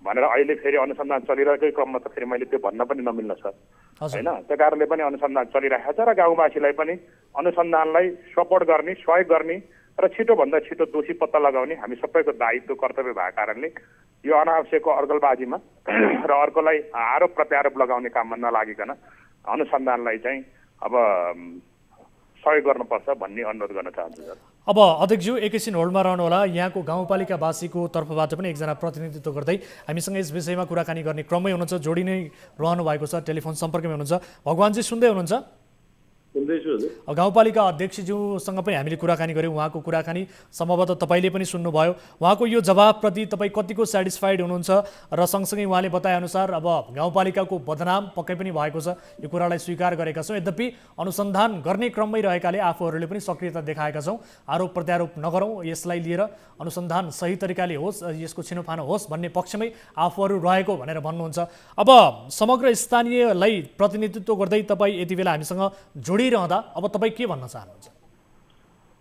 भनेर अहिले फेरि अनुसन्धान चलिरहेकै क्रममा त फेरि मैले त्यो भन्न पनि नमिल्न छ होइन। त्यो कारणले पनि अनुसन्धान चलिरहेको छ र गाउँवासीलाई पनि अनुसन्धानलाई सपोर्ट गर्ने, सहयोग गर्ने र छिटोभन्दा छिटो दोषी पत्ता लगाउने हामी सबैको दायित्व कर्तव्य भएको कारणले यो अनावश्यकको अर्गलबाजीमा र अर्कोलाई आरोप प्रत्यारोप लगाउने काममा नलागिकन अनुसन्धानलाई चाहिँ अब सहयोग गर्नुपर्छ भन्ने अनुरोध गर्न चाहन्छु सर। अब अध्यक्षज्यू एकैछिन होल्डमा रहनुहोला। यहाँको गाउँपालिकावासीको तर्फबाट पनि एकजना प्रतिनिधित्व गर्दै हामीसँग यस विषयमा कुराकानी गर्ने क्रममै हुनुहुन्छ, जोडी नै रहनु भएको छ, टेलिफोन सम्पर्कमै हुनुहुन्छ। भगवानजी सुन्दै हुनुहुन्छ? गाउँपालिका अध्यक्षज्यूसँग पनि हामीले कुराकानी गऱ्यौँ, उहाँको कुराकानी सम्भवतः तपाईँले पनि सुन्नुभयो। उहाँको यो जवाबप्रति तपाईँ कतिको सेटिस्फाइड हुनुहुन्छ र सँगसँगै उहाँले बताएअनुसार अब गाउँपालिकाको बदनाम पक्कै पनि भएको छ, यो कुरालाई स्वीकार गरेका छौँ। यद्यपि अनुसन्धान गर्ने क्रममै रहेकाले आफूहरूले पनि सक्रियता देखाएका छौँ। आरोप प्रत्यारोप नगरौँ, यसलाई लिएर अनुसन्धान सही तरिकाले होस्, यसको छिनोफानो होस् भन्ने पक्षमै आफूहरू रहेको भनेर भन्नुहुन्छ। अब समग्र स्थानीयलाई प्रतिनिधित्व गर्दै तपाईँ यति बेला हामीसँग जोडिरहँदा अब तपाईँ के भन्न चाहनुहुन्छ?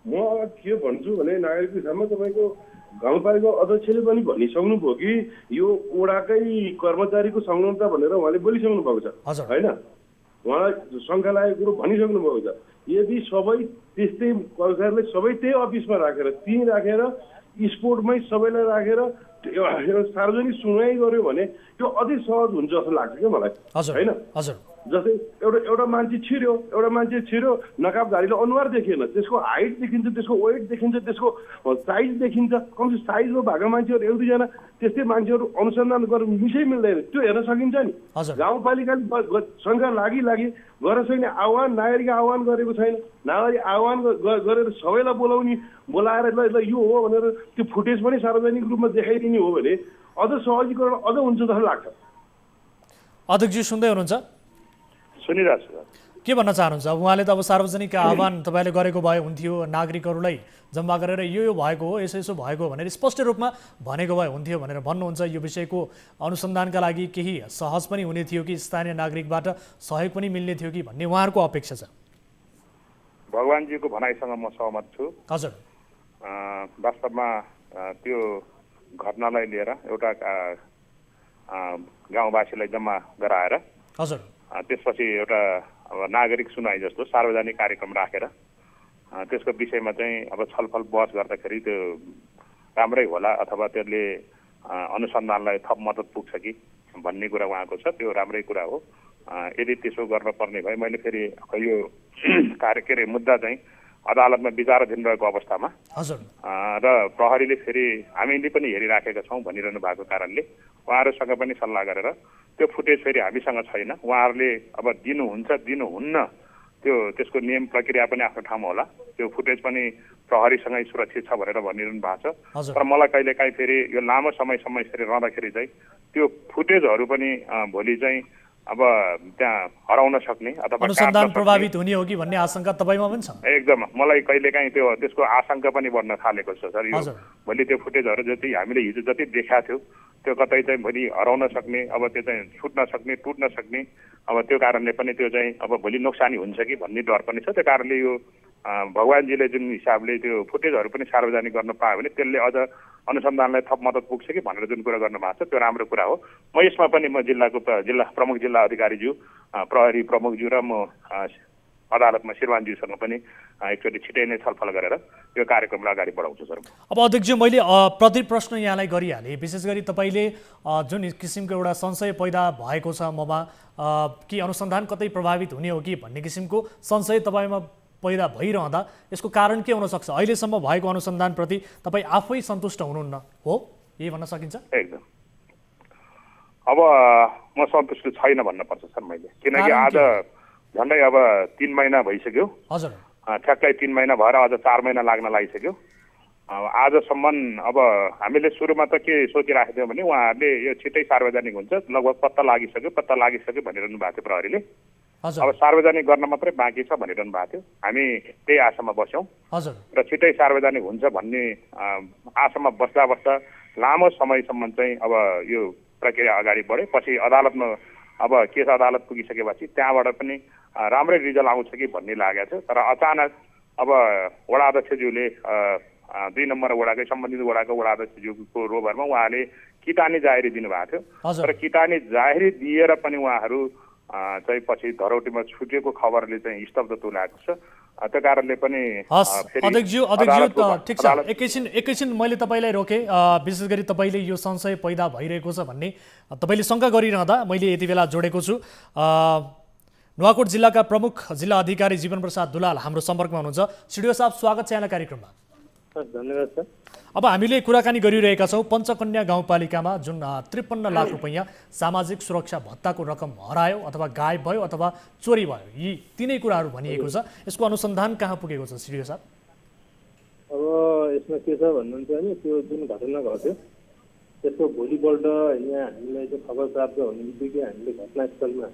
म के भन्छु भने नागरिक हिसाबमा तपाईँको गाउँपालिका अध्यक्षले पनि भनिसक्नुभयो कि यो वडाकै कर्मचारीको संलग्नता भनेर उहाँले बोलिसक्नु भएको छ होइन। उहाँलाई शङ्का लागेको कुरो भनिसक्नु भएको छ। यदि सबै त्यस्तै कर्मचारीले सबै त्यही अफिसमा राखेर त्यहीँ राखेर स्पोर्टमै सबैलाई राखेर सार्वजनिक सुनवाई गर्यो भने त्यो अझै सहज हुन्छ जस्तो लाग्छ क्या मलाई होइन। जस्तै एउटा मान्छे छिर्यो नकाबधारीले अनुहार देखिएन, त्यसको हाइट देखिन्छ, त्यसको वेट देखिन्छ, त्यसको साइज देखिन्छ, कमसे साइजमा भएको मान्छेहरू एक दुईजना त्यस्तै मान्छेहरू अनुसन्धान गरेर मिसै मिल्दैन, त्यो हेर्न सकिन्छ नि। गाउँपालिकाले शङ्का लागि गर्न सक्ने आह्वान नागरिक आह्वान गरेको छैन। नागरिक आह्वान गरेर सबैलाई बोलाएर ल यो हो भनेर त्यो फुटेज पनि सार्वजनिक रूपमा देखाइदिने हो भने अझ सहजीकरण अझ हुन्छ जस्तो लाग्छ। अध्यक्षजी सुन्दै हुनुहुन्छ? सुनिरहेको छु। के भन्न चाहनुहुन्छ? उहाँले त अब सार्वजनिक आह्वान तपाईँले गरेको भए हुन्थ्यो, नागरिकहरूलाई जम्मा गरेर यो भएको हो, यसो भएको हो भनेर स्पष्ट रूपमा भनेको भए हुन्थ्यो भनेर भन्नुहुन्छ। यो विषयको अनुसन्धानका लागि केही सहज पनि हुने थियो कि स्थानीय नागरिकबाट सहयोग पनि मिल्ने थियो कि भन्ने उहाँहरूको अपेक्षा छ। भगवानजीको भनाइसँग म सहमत छु। हजुर, वास्तवमा त्यो घटनालाई लिएर एउटा गाउँवासीलाई जम्मा गराएर हजुर, त्यसपछि एउटा नागरिक सुनाइ जस्तो सार्वजनिक कार्यक्रम राखेर त्यसको विषयमा चाहिँ अब छलफल बहस गर्दाखेरि त्यो राम्रै होला अथवा त्यसले अनुसन्धानलाई थप मद्दत पुग्छ कि भन्ने कुरा उहाँको छ, त्यो राम्रै कुरा हो। यदि त्यसो गर्नुपर्ने भए मैले फेरि यो मुद्दा चाहिँ अदालतमा विचाराधीन रहेको अवस्थामा र प्रहरीले फेरि हामीले पनि हेरिराखेका छौँ भनिरहनु भएको कारणले उहाँहरूसँग पनि सल्लाह गरेर त्यो फुटेज फेरि हामीसँग छैन, उहाँहरूले अब दिनुहुन्छ दिनुहुन्न त्यसको नियम प्रक्रिया पनि आफ्नो ठाउँमा होला। त्यो फुटेज पनि प्रहरीसँगै सुरक्षित छ भनेर भनिरहनु भएको छ। तर मलाई कहिलेकाहीँ फेरि यो लामो समयसम्म यसरी रहँदाखेरि चाहिँ त्यो फुटेजहरू पनि भोलि चाहिँ अब त्यहाँ हराउन सक्ने अथवा अनुसन्धान प्रभावित हुने हो कि भन्ने आशंका तपाईँमा पनि छ? एकदम, मलाई कहिलेकाहीँ त्यसको आशंका पनि बढ्न थालेको छ सर। यो भोलि त्यो फुटेजहरू जति हामीले हिजो जति देखाएको थियो त्यो कतै चाहिँ भोलि हराउन सक्ने, अब त्यो चाहिँ छुट्न सक्ने, टुट्न सक्ने, अब त्यो कारणले पनि त्यो चाहिँ अब भोलि नोक्सानी हुन्छ कि भन्ने डर पनि छ। त्यो कारणले यो भगवानजीले जुन हिसाबले त्यो फुटेजहरू पनि सार्वजनिक गर्न पायो भने त्यसले अझ अनुसन्धानलाई थप मद्दत पुग्छ कि भनेर जुन कुरा गर्नु भएको छ त्यो राम्रो कुरा हो। म यसमा पनि म जिल्ला प्रमुख जिल्ला अधिकारीज्यू, प्रहरी प्रमुखज्यू र म अदालतमा श्रीमानज्यूसँग पनि एकचोटि छिटै नै छलफल गरेर यो कार्यक्रमलाई अगाडि बढाउँछु सर। अब अध्यक्ष, मैले प्रति प्रश्न यहाँलाई गरिहालेँ। विशेष गरी तपाईँले जुन किसिमको एउटा संशय पैदा भएको छ ममा कि अनुसन्धान कतै प्रभावित हुने हो कि भन्ने किसिमको संशय तपाईँमा पैदा भइरहँदा यसको कारण के हुनसक्छ? अहिलेसम्म भएको अनुसन्धानप्रति तपाईँ आफै सन्तुष्ट हुनुहुन्न हो, यही भन्न सकिन्छ? एकदम, अब म सन्तुष्ट छैन भन्नुपर्छ सर मैले, किनकि आज झन्डै अब 3 महिना भइसक्यो। हजुर, ठ्याक्कै 3 महिना भएर अझ 4 महिना लाग्न लागिसक्यो। आजसम्म अब हामीले सुरुमा त के सोचिराखेको थियौँ भने उहाँहरूले यो छिट्टै सार्वजनिक हुन्छ, लगभग पत्ता लागिसक्यो भनिरहनु भएको थियो प्रहरीले। अब सार्वजनिक गर्न मात्रै बाँकी छ भनिरहनु भएको थियो। हामी त्यही आशामा बस्यौँ र छिट्टै सार्वजनिक हुन्छ भन्ने आशामा बस्दा लामो समयसम्म चाहिँ अब यो प्रक्रिया अगाडि बढ्यो। पछि अदालतमा अब केस अदालत पुगिसकेपछि त्यहाँबाट पनि राम्रै रिजल्ट आउँछ कि भन्ने लागेको थियो। तर अचानक अब वडा अध्यक्षज्यूले 2 नम्बर वडाकै सम्बन्धित वडाको वडा अध्यक्षज्यूको रोभरमा उहाँले किटानी जाहेरी दिनुभएको थियो। तर किटानी जाहेरी दिएर पनि उहाँहरू चाहिँ पछि धरौटीमा छुटेको खबरले चाहिँ स्तब्ध तुल्याएको छ। त्यो कारणले पनि अध्यक्षज्यू ठिक छ, एकैछिन मैले तपाईँलाई रोकेँ। विशेष गरी तपाईँले यो संशय पैदा भइरहेको छ भन्ने तपाईँले शङ्का गरिरहँदा मैले यति बेला जोडेको छु। नुवाकोट जिल्लाका प्रमुख जिल्ला अधिकारी जीवन प्रसाद दुलाल हाम्रो सम्पर्कमा हुनुहुन्छ। सिडिओ साहब, स्वागत छ यहाँलाई कार्यक्रममा। धन्यवाद सर। अब हामीले कुराकानी गरिरहेका छौँ पञ्चकन्या गाउँपालिकामा जुन 53 लाख रुपैयाँ सामाजिक सुरक्षा भत्ताको रकम हरायो अथवा गायब भयो अथवा चोरी भयो, यी तीनै कुराहरू भनिएको छ। यसको अनुसन्धान कहाँ पुगेको छ सिडिओ साहब? अब यसमा के छ भन्नुहुन्छ भने त्यो जुन घटना घट्यो त्यसको भोलिपल्ट यहाँ हामीलाई चाहिँ खबर प्राप्त हुने बित्तिकै हामीले घटनास्थलमा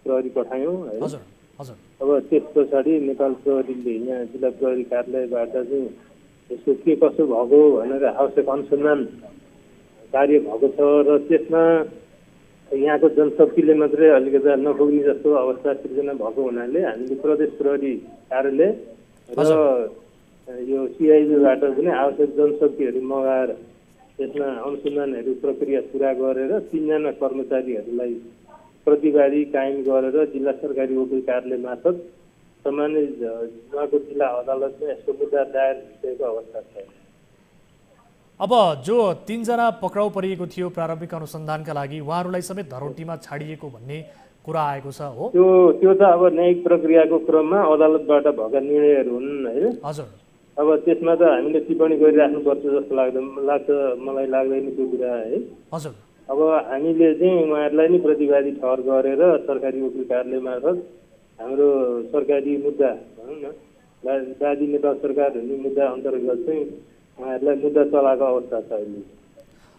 प्रहरी पठायौँ है। हजुर हजुर। अब त्यस पछाडि नेपाल प्रहरीले यहाँ जिल्ला प्रहरी कार्यालयबाट चाहिँ यसको के कसो भएको भनेर आवश्यक अनुसन्धान कार्य भएको छ र त्यसमा यहाँको जनशक्तिले मात्रै अलिकति नपुग्ने जस्तो अवस्था सिर्जना भएको हुनाले हामीले प्रदेश प्रहरी कार्यालय र यो सिआइबीबाट पनि आवश्यक जनशक्तिहरू मगाएर त्यसमा अनुसन्धानहरू प्रक्रिया पुरा गरेर 3 जना कर्मचारीहरूलाई प्रतिवादी कायम गरेर जिल्ला सरकारी वकिल कार्यालय मार्फत सामान्य नुवाकोट जिल्ला अदालतमा यसको मुद्दा दायर भएको अवस्था छ। अब जो 3 जना पक्राउ परिएको थियो प्रारम्भिक अनुसन्धानका लागि, उहाँहरूलाई समेत धरौटीमा छाडिएको भन्ने कुरा आएको छ हो? त्यो त अब न्यायिक प्रक्रियाको क्रममा अदालतबाट भएका निर्णयहरू हुन् हैन। हजुर। अब त्यसमा त हामीले टिप्पणी गरिराख्नुपर्छ जस्तो लाग्छ, मलाई लाग्दैन त्यो कुरा है। हजुर। अब हामीले चाहिँ उहाँहरूलाई नै प्रतिवादी ठहर गरेर सरकारी वकिल कार्यालय मार्फत हाम्रो सरकारी मुद्दा भनौँ न वादी नेपाल सरकार हुने मुद्दा अन्तर्गत चाहिँ उहाँहरूलाई मुद्दा चलाएको अवस्था छ अहिले।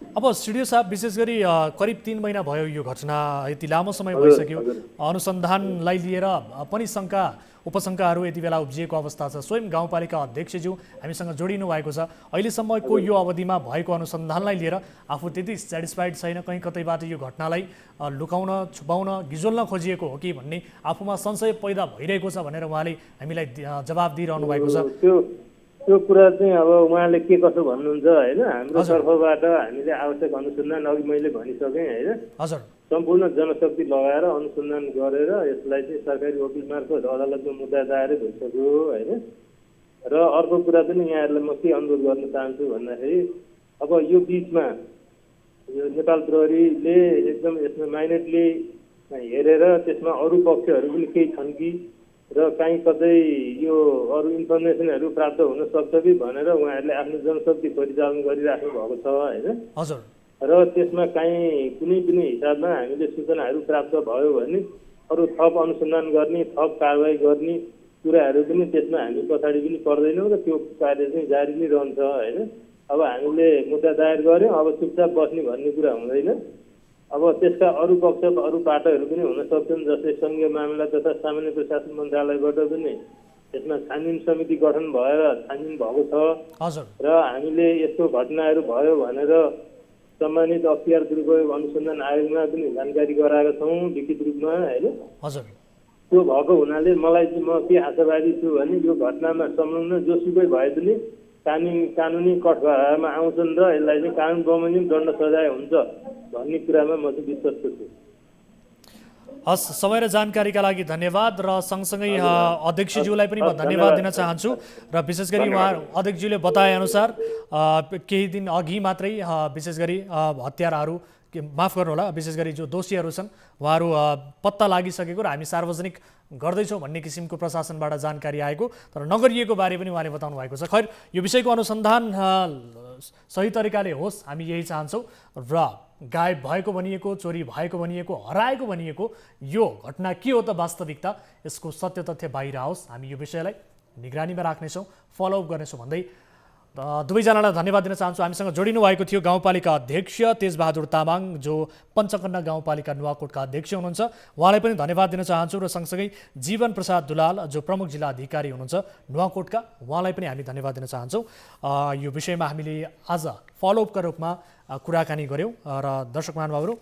अब सिडिओ साहब, विशेष गरी करिब 3 महिना भयो यो घटना, यति लामो समय भइसक्यो। अनुसन्धानलाई लिएर पनि उपशङ्काहरू यति बेला उब्जिएको अवस्था छ। स्वयं गाउँपालिका अध्यक्षज्यू हामीसँग जोडिनु भएको छ। अहिलेसम्मको यो अवधिमा भएको अनुसन्धानलाई लिएर आफू त्यति सेटिस्फाइड छैन, कहीँ कतैबाट यो घटनालाई लुकाउन छुपाउन गिजोल्न खोजिएको हो कि भन्ने आफूमा संशय पैदा भइरहेको छ भनेर उहाँले हामीलाई जवाब दिइरहनु भएको छ। त्यो कुरा चाहिँ अब उहाँले के कसो भन्नुहुन्छ होइन। हाम्रो तर्फबाट हामीले आवश्यक अनुसन्धान अघि मैले भनिसकेँ होइन। हजुर। सम्पूर्ण जनशक्ति लगाएर अनुसन्धान गरेर यसलाई चाहिँ सरकारी वकिल मार्फत अदालतमा मुद्दा दायर भइसक्यो होइन। र अर्को कुरा पनि यहाँहरूलाई म के अनुरोध गर्न चाहन्छु भन्दाखेरि अब यो बिचमा यो नेपाल प्रहरीले एकदम यसमा माइनेटली हेरेर त्यसमा अरू पक्षहरू पनि केही छन् कि र कहीँ कतै यो अरू इन्फर्मेसनहरू प्राप्त हुन सक्छ कि भनेर उहाँहरूले आफ्नो जनशक्ति परिचालन गरिराख्नु भएको छ होइन। हजुर। र त्यसमा कहीँ कुनै पनि हिसाबमा हामीले सूचनाहरू प्राप्त भयो भने अरू थप अनुसन्धान गर्ने, थप कारवाही गर्ने कुराहरू पनि त्यसमा हामी पछाडि पनि पर्दैनौँ र त्यो कार्य चाहिँ जारी नै रहन्छ होइन। अब हामीले मुद्दा दायर गऱ्यौँ, अब चुपचाप बस्ने भन्ने कुरा हुँदैन। अब त्यसका अरू पक्ष अरू पाटोहरू पनि हुन सक्छन्, जस्तै सङ्घीय मामला तथा सामान्य प्रशासन मन्त्रालयबाट पनि त्यसमा छानबिन समिति गठन भएर छानबिन भएको छ र हामीले यस्तो घटनाहरू भयो भनेर सम्मानित अख्तियार दुरुपयोग अनुसन्धान आयोगमा पनि जानकारी गराएका छौँ लिखित रूपमा होइन। त्यो भएको हुनाले मलाई चाहिँ म के आशावादी छु भने यो घटनामा संलग्न जोसुकै भए पनि कानुनी कठघरामा आउँछन् र यसलाई चाहिँ कानुन बमोजिम दण्ड सजाय हुन्छ भन्ने कुरामा म चाहिँ विश्वस्त छु। हस्, समय र जानकारीका लागि धन्यवाद र सँगसँगै अध्यक्षज्यूलाई पनि म धन्यवाद दिन चाहन्छु। र विशेष गरी उहाँ अध्यक्षज्यूले बताएअनुसार केही दिन अघि मात्रै विशेष गरी हत्याराहरू, माफ गर्नुहोला, विशेष गरी जो दोषीहरू छन् उहाँहरू पत्ता लागिसकेको र हामी सार्वजनिक गर्दैछौँ भन्ने किसिमको प्रशासनबाट जानकारी आएको तर नगरिएको बारे पनि उहाँले बताउनु भएको छ। खैर, यो विषयको अनुसन्धान सही तरिकाले होस् हामी यही चाहन्छौँ र गायब भएको भनिएको, चोरी भएको भनिएको, हराएको भनिएको यो घटना के हो त वास्तविकता, यसको सत्य तथ्य बाहिर आओस्। हामी यो विषयलाई निगरानीमा राख्नेछौँ, फलोअप गर्नेछौँ भन्दै दुवैजनालाई धन्यवाद दिन चाहन्छु। हामीसँग जोडिनु भएको थियो गाउँपालिका अध्यक्ष तेजबहादुर तामाङ, जो पञ्चकन्या गाउँपालिका नुवाकोटका अध्यक्ष हुनुहुन्छ, उहाँलाई पनि धन्यवाद दिन चाहन्छु। र सँगसँगै जीवन प्रसाद दुलाल, जो प्रमुख जिल्ला अधिकारी हुनुहुन्छ नुवाकोटका, उहाँलाई पनि हामी धन्यवाद दिन चाहन्छौँ। यो विषयमा हामीले आज फलोअपका रूपमा कुराकानी गऱ्यौँ र दर्शक महानुभावहरू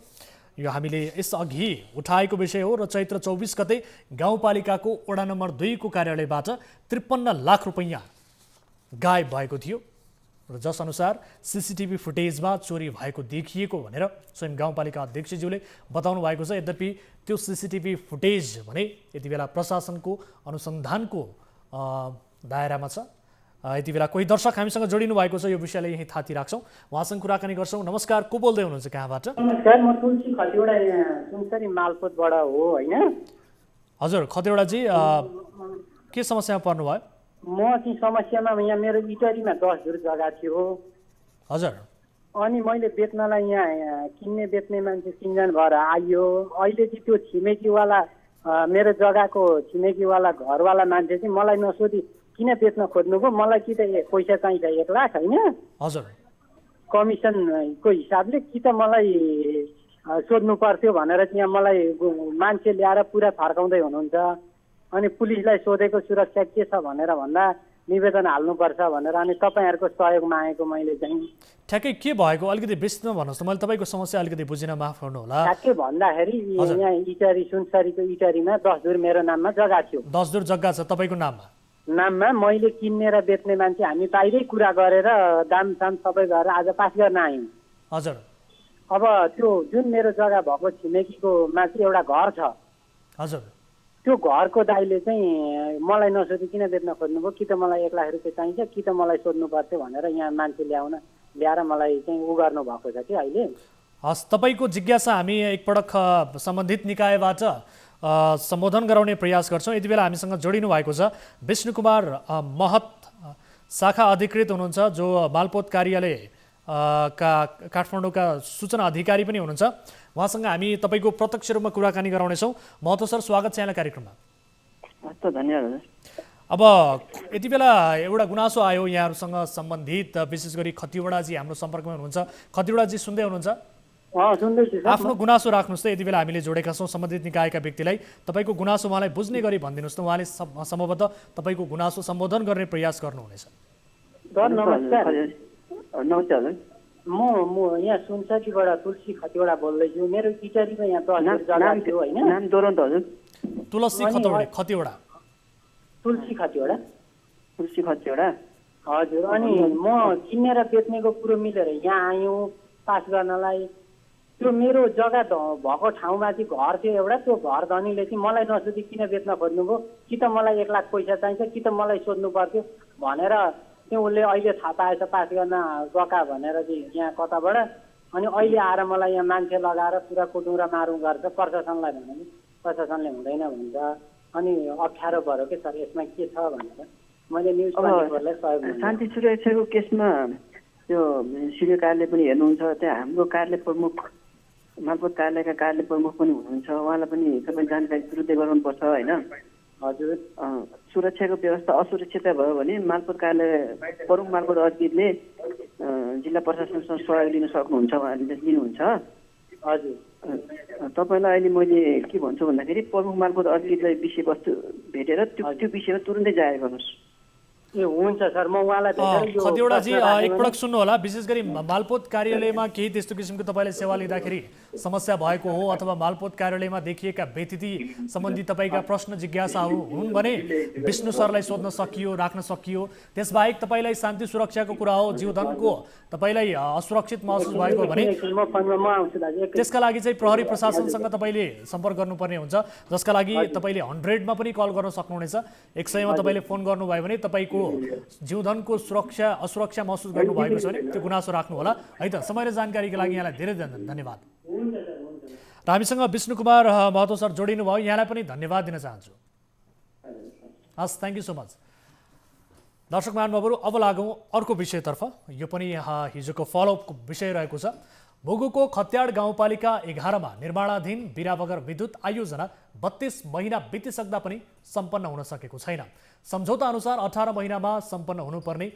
यो हामीले यसअघि उठाएको विषय हो र चैत्र 24 गते गाउँपालिकाको वडा नम्बर 2 को कार्यालयबाट 53 लाख रुपैयाँ गायब भएको थियो र जस अनुसार सीसीटीभी फुटेजमा चोरी भएको देखिएको भनेर स्वयं गाउँपालिका अध्यक्षज्यूले बताउनु भएको छ। यद्यपि त्यो सीसीटीभी फुटेज भने यति बेला प्रशासनको अनुसन्धानको दायरामा छ। यति बेला कोही दर्शक हामीसँग जोडिनु भएको छ, यो विषयलाई यही थाती राख्छौँ, उहाँसँग कुराकानी गर्छौँ। नमस्कार, को बोल्दै हुनुहुन्छ, कहाँबाट? नमस्कार, म तुलसी खतिवडा सुनसरी मालपोतबाट हो होइन। हजुर खतिवडाजी, के समस्यामा पर्नुभयो? म चाहिँ समस्यामा यहाँ मेरो इटरीमा 10 धुर जग्गा थियो। हजुर। अनि मैले बेच्नलाई यहाँ किन्ने बेच्ने मान्छे 3 जना भएर आइयो। अहिले चाहिँ त्यो छिमेकीवाला मेरो जग्गाको छिमेकीवाला घरवाला मान्छे चाहिँ मलाई नसोधी किन बेच्न खोज्नुभयो, मलाई कि त पैसा चाहिन्छ 1 लाख होइन, हजुर, कमिसनको हिसाबले, कि त मलाई सोध्नु पर्थ्यो भनेर चाहिँ मलाई मान्छे ल्याएर पुरा फर्काउँदै हुनुहुन्छ। अनि पुलिसलाई सोधेको सुरक्षा के छ भनेर भन्दा निवेदन हाल्नुपर्छ भनेर, अनि तपाईँहरूको सहयोग मागेको मैले चाहिँ। ठ्याक्कै के भएको अलिकति विस्तृतमा भन्नुहोस् त, मैले तपाईँको समस्या अलिकति बुझिन, माफ गर्नुहोला। ठ्याक्कै भन्दाखेरि यहाँ इटरी सुनसरीको इटरीमा 10 धुर मेरो नाममा जग्गा थियो। 10 धुर जग्गा छ तपाईँको नाममा? मैले किन्ने र बेच्ने मान्छे हामी बाहिरै कुरा गरेर दामसाम सबै गरेर आज पास गर्न आयौँ। हजुर। अब त्यो जुन मेरो जग्गा भएको छिमेकीको मा चाहिँ एउटा घर छ। हजुर। त्यो घरको दाइले चाहिँ मलाई नसोधी किन बेच्न खोज्नुभयो, कि त मलाई 1 लाख रुपियाँ चाहिन्छ, कि त मलाई सोध्नु पर्थ्यो भनेर यहाँ मान्छे ल्याएर मलाई चाहिँ उ गर्नु भएको छ कि अहिले। हस्, तपाईँको जिज्ञासा हामी एकपटक सम्बन्धित निकायबाट सम्बोधन गराउने प्रयास गर्छौँ। यति बेला हामीसँग जोडिनु भएको छ विष्णु कुमार महत, शाखा अधिकृत हुनुहुन्छ, जो मालपोत कार्यालय का काठमाडौँका सूचना अधिकारी पनि हुनुहुन्छ। उहाँसँग हामी तपाईँको प्रत्यक्ष रूपमा कुराकानी गराउनेछौँ। महतो सर, स्वागत छ यहाँलाई कार्यक्रममा। हस्, धन्यवाद। अब यति बेला एउटा गुनासो आयो यहाँहरूसँग सम्बन्धित, विशेष गरी खतिवडाजी हाम्रो सम्पर्कमा हुनुहुन्छ। खतिवडाजी सुन्दै हुनुहुन्छ? सुन्दैछु। आफ्नो गुनासो राख्नुहोस् त, यति बेला हामीले जोडेका छौँ सम्बन्धित निकायका व्यक्तिलाई। तपाईँको गुनासो उहाँलाई बुझ्ने गरी भनिदिनुहोस् त, उहाँले सम्भवतः तपाईँको गुनासो सम्बोधन गर्ने प्रयास गर्नुहुनेछ। नमस्कार। नमस्कार, म यहाँ सुनसरीबाट तुलसी खतिवडा बोल्दैछु। मेरो इटरीमा यहाँ 10 जग्गा थियो होइन। नाम दोहोऱ्याउनु त हजुर। तुलसी खतिवडा। तुलसी खतिवडा। तुलसी खतिवडा हजुर। अनि म किन्ने र बेच्नेको कुरो मिलेर यहाँ आयौँ पास गर्नलाई। त्यो मेरो जग्गा भएको ठाउँमा चाहिँ घर थियो एउटा, त्यो घर धनीले चाहिँ मलाई नसोधी किन बेच्न खोज्नुभयो, कि त मलाई 1 लाख पैसा चाहिन्छ, कि त मलाई सोध्नु पर्थ्यो भनेर चाहिँ उसले अहिले थाहा पाएछ पास गर्न गएका भनेर चाहिँ यहाँ कताबाट। अनि अहिले आएर मलाई यहाँ मान्छे लगाएर पुरा कुटौँ र मारौँ गर्छ। प्रशासनलाई भने प्रशासनले हुँदैन भन्छ। अनि अप्ठ्यारो पऱ्यो कि सर, यसमा के छ भनेर मैले न्युज पेपरलाई सहयोग गरेँ। शान्ति सुरक्षाको केसमा त्यो सिडिओ कार्यालय पनि हेर्नुहुन्छ, त्यहाँ हाम्रो कार्यालय प्रमुख मालपोत कार्यालयका कार्यालय प्रमुख पनि हुनुहुन्छ, उहाँलाई पनि तपाईँ जानकारी तुरुन्तै गराउनुपर्छ होइन। हजुर। सुरक्षाको व्यवस्था असुरक्षित भयो भने मालपोत कार्यालय प्रमुख मालपोत अधिकृतले जिल्ला प्रशासनसँग सहयोग लिन सक्नुहुन्छ, उहाँले लिनुहुन्छ। हजुर। तपाईँलाई अहिले मैले के भन्छु भन्दाखेरि प्रमुख मालपोत अधिकृतलाई विषयवस्तु भेटेर त्यो विषयमा तुरुन्तै जाहेर गर्नुहोस्। ए हुन्छ सर, म उहाँलाई भेटेर। खतिवडाजी एकपटक सुन्नु होला, विशेष गरी मालपोत कार्यालयमा केही त्यस्तो किसिमको तपाईँले सेवा लिँदाखेरि समस्या भएको हो अथवा मालपोत कार्यालयमा देखिएका व्यतिथि सम्बन्धी तपाईँका प्रश्न जिज्ञासाहरू हुन् भने विष्णु सरलाई सोध्न सकियो, राख्न सकियो। त्यसबाहेक तपाईँलाई शान्ति सुरक्षाको कुरा हो, जीवधनको तपाईँलाई असुरक्षित महसुस भएको भने त्यसका लागि चाहिँ प्रहरी प्रशासनसँग तपाईँले सम्पर्क गर्नुपर्ने हुन्छ, जसका लागि तपाईँले 100 पनि कल गर्न सक्नुहुनेछ। 100 मा तपाईँले फोन गर्नुभयो भने तपाईँको जीवधनको असुरक्षा महसुस गर्नुभएको छ भने त्यो गुनासो राख्नु होला है त। समय र जानकारीको लागि यहाँलाई धेरै धन्यवाद। र हामीसँग विष्णु कुमार महतो सर जोडिनु भयो, यहाँलाई पनि धन्यवाद दिन चाहन्छु। हस्, थ्याङ्क यू सो मच। दर्शक महानुभावहरू, अब लागौँ अर्को विषयतर्फ। यो पनि हिजोको फलोअपको विषय रहेको छ। मुगुको खत्याड गाउँपालिका 11 मा निर्माणाधीन बिराबगर विद्युत आयोजना 32 महिना बितिसक्दा पनि सम्पन्न हुन सकेको छैन। सम्झौता अनुसार 18 महिनामा सम्पन्न हुनुपर्ने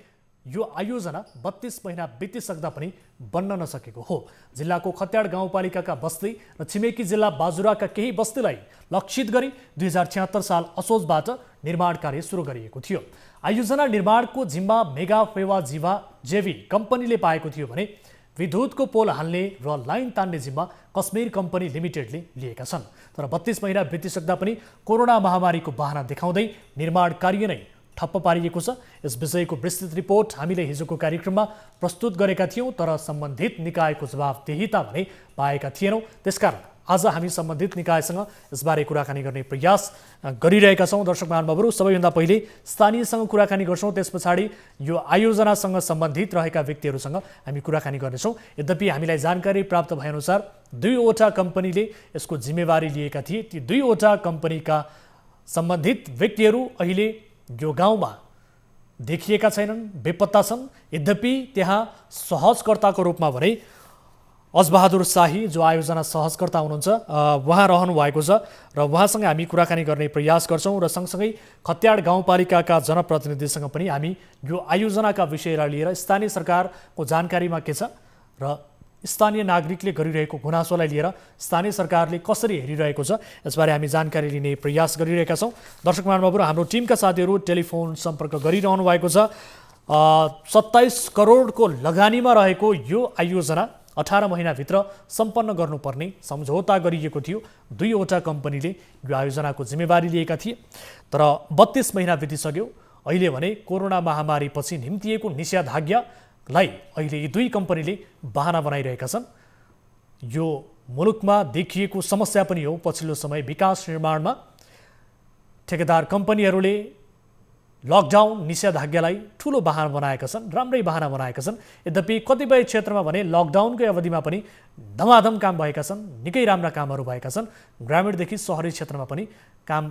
यो आयोजना 32 महिना बितिसक्दा पनि बन्न नसकेको हो। जिल्लाको खत्याड गाउँपालिकाका बस्ती र छिमेकी जिल्ला बाजुराका केही बस्तीलाई लक्षित गरी 2076 साल असोजबाट निर्माण कार्य सुरु गरिएको थियो। आयोजना निर्माणको जिम्मा मेगा फेवा जेवी कम्पनीले पाएको थियो भने विद्युतको पोल हाल्ने र लाइन तान्ने जिम्मा कश्मीर कम्पनी लिमिटेडले लिएका छन्। तर 32 महिना बितिसक्दा पनि कोरोना महामारीको बहाना देखाउँदै निर्माण कार्य नै ठप्प पारिएको छ। यस विषयको विस्तृत रिपोर्ट हामीले हिजोको कार्यक्रममा प्रस्तुत गरेका थियौँ, तर सम्बन्धित निकायको जवाफदेहिता भने पाएका थिएनौँ। त्यसकारण आज हामी सम्बन्धित निकायसँग यसबारे कुराकानी गर्ने प्रयास गरिरहेका छौँ। दर्शक महानुभावहरू, सबैभन्दा पहिले स्थानीयसँग कुराकानी गर्छौँ, त्यस पछाडि यो आयोजनासँग सम्बन्धित रहेका व्यक्तिहरूसँग हामी कुराकानी गर्नेछौँ। यद्यपि हामीलाई जानकारी प्राप्त भएअनुसार 2वटा कम्पनीले यसको जिम्मेवारी लिएका थिए। ती 2वटा कम्पनीका सम्बन्धित व्यक्तिहरू अहिले यो गाउँमा देखिएका छैनन्, बेपत्ता छन्। यद्यपि त्यहाँ सहजकर्ताको रूपमा भने अजबहादुर शाही जो आयोजना सहजकर्ता हुनुहुन्छ उहाँ रहनु भएको छ र उहाँसँग हामी कुराकानी गर्ने प्रयास गर्छौँ र सँगसँगै खत्याड गाउँपालिकाका जनप्रतिनिधिसँग पनि हामी यो आयोजनाका विषयलाई लिएर स्थानीय सरकारको जानकारीमा के छ र स्थानीय नागरिकले गरिरहेको गुनासोलाई लिएर स्थानीय सरकारले कसरी हेरिरहेको छ यसबारे हामी जानकारी लिने प्रयास गरिरहेका छौँ। दर्शक महानुभावहरू, हाम्रो टिमका साथीहरू टेलिफोन सम्पर्क गरिरहनु भएको छ। 27 करोडको लगानीमा रहेको यो आयोजना 18 महिनाभित्र सम्पन्न गर्नुपर्ने सम्झौता गरिएको थियो। 2वटा कम्पनीले यो आयोजनाको जिम्मेवारी लिएका थिए, तर 32 महिना बितिसक्यो। अहिले भने कोरोना महामारीपछि निम्तिएको निषेधाज्ञालाई अहिले यी 2 कम्पनीले बहाना बनाइरहेका छन्। यो मुलुकमा देखिएको समस्या पनि हो। पछिल्लो समय विकास निर्माणमा ठेकेदार कम्पनीहरूले लकडाउन निषेधाज्ञालाई ठुलो बहाना बनाएका छन्, राम्रै बहाना बनाएका छन्। यद्यपि कतिपय क्षेत्रमा भने लकडाउनकै अवधिमा पनि धमाधम काम भएका छन्, निकै राम्रा कामहरू भएका छन्। ग्रामीणदेखि सहरी क्षेत्रमा पनि काम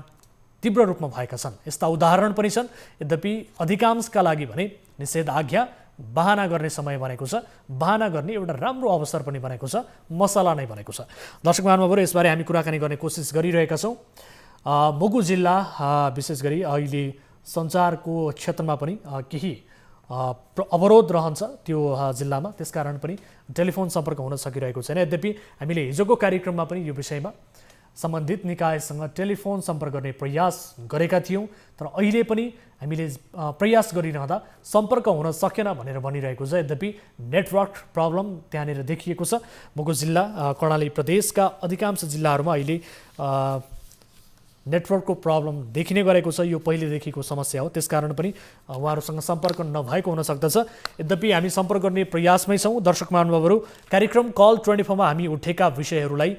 तीव्र रूपमा भएका छन्। यस्ता उदाहरण पनि छन्। यद्यपि अधिकांशका लागि भने निषेधाज्ञा बहाना गर्ने समय बनेको छ, बहाना गर्ने एउटा राम्रो अवसर पनि बनेको छ, मसला नै बनेको छ। दर्शक महानुभावहरू, यसबारे हामी कुराकानी गर्ने कोसिस गरिरहेका छौँ। मुगु जिल्ला विशेष गरी अहिले सञ्चारको क्षेत्रमा पनि केही अवरोध रहन्छ त्यो जिल्लामा, त्यसकारण पनि टेलिफोन सम्पर्क हुन सकिरहेको छैन। यद्यपि हामीले हिजोको कार्यक्रममा पनि यो विषयमा सम्बन्धित निकायसँग टेलिफोन सम्पर्क गर्ने प्रयास गरेका थियौँ, तर अहिले पनि हामीले प्रयास गरिरहँदा सम्पर्क हुन सकेन भनेर भनिरहेको छ। यद्यपि नेटवर्क प्रब्लम त्यहाँनिर देखिएको छ। मुगु जिल्ला कर्णाली प्रदेशका अधिकांश जिल्लाहरूमा अहिले नेटवर्कको प्रब्लम देखिने गरेको छ। यो पहिलेदेखिको समस्या हो, त्यसकारण पनि उहाँहरूसँग सम्पर्क नभएको हुन सक्दछ। यद्यपि हामी सम्पर्क गर्ने प्रयासमै छौँ। दर्शक महानुभावहरू, कार्यक्रम कल 24 मा हामी उठेका विषयहरूलाई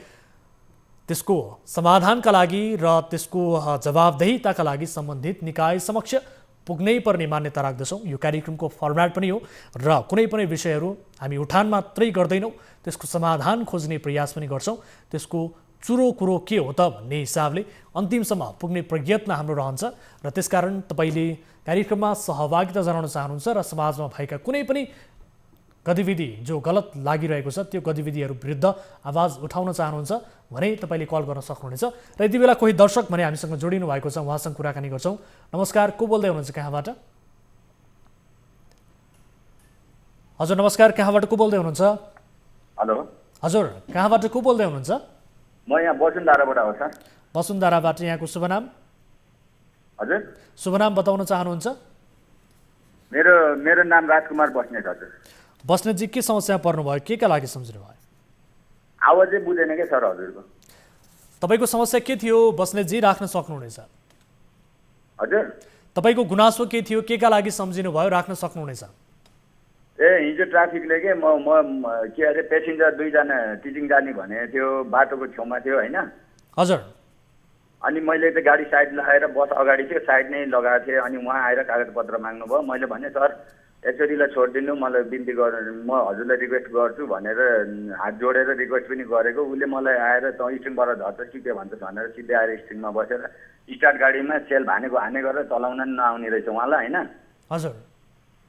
त्यसको समाधानका लागि र त्यसको जवाबदेहिताका लागि सम्बन्धित निकाय समक्ष पुग्नै पर्ने मान्यता राख्दछौँ। यो कार्यक्रमको फर्म्याट पनि हो र कुनै पनि विषयहरू हामी उठान मात्रै गर्दैनौँ, त्यसको समाधान खोज्ने प्रयास पनि गर्छौँ। त्यसको चुरो कुरो के हो त भन्ने हिसाबले अन्तिमसम्म पुग्ने प्रयत्न हाम्रो रहन्छ र त्यसकारण तपाईँले कार्यक्रममा सहभागिता जनाउन चाहनुहुन्छ र समाजमा भएका कुनै पनि गतिविधि जो गलत लागिरहेको छ त्यो गतिविधिहरू विरुद्ध आवाज उठाउन चाहनुहुन्छ भने तपाईँले कल गर्न सक्नुहुनेछ। र यति बेला कोही दर्शक भने हामीसँग जोडिनु भएको छ, उहाँसँग कुराकानी गर्छौँ। नमस्कार, को बोल्दै हुनुहुन्छ, कहाँबाट? हजुर नमस्कार, कहाँबाट को बोल्दै हुनुहुन्छ? हेलो हजुर, कहाँबाट को बोल्दै हुनुहुन्छ? म यहाँ वसुन्धराबाट हो सर। वसुन्धराबाट। यहाँको शुभ नाम? हजुर, शुभ नाम बताउन चाहनुहुन्छ? मेरो नाम राजकुमार बस्नेत। हजुर बस्नेतजी, के समस्या पर्नुभयो, के का लागि सम्झिनु भयो? आवाजै बुझेन के सर हजुरको? तपाईँको समस्या के थियो बस्नेतजी, राख्न सक्नुहुनेछ? हजुर, तपाईँको गुनासो के थियो, के का लागि सम्झिनु भयो, राख्न सक्नुहुनेछ? हिजो ट्राफिकले के म के अरे पेसेन्जर 2 जना टिचिङ जाने भनेको थियो, बाटोको छेउमा थियो होइन। हजुर। अनि मैले त गाडी साइड लगाएर बस अगाडि थियो, साइड नै लगाएको थिएँ। अनि उहाँ आएर कागजपत्र माग्नुभयो। मैले भने सर यसरीलाई छोडिदिनु, मलाई बिन्ती गर्नु, म हजुरलाई रिक्वेस्ट गर्छु भनेर हात जोडेर रिक्वेस्ट पनि गरेको। उसले मलाई आएर त स्ट्रिङबाट झर्छ कि के भन्छ भनेर सिधै आएर स्ट्रिङमा बसेर स्टार्ट गाडीमा सेल हाने गरेर चलाउन नआउने रहेछ उहाँलाई होइन। हजुर।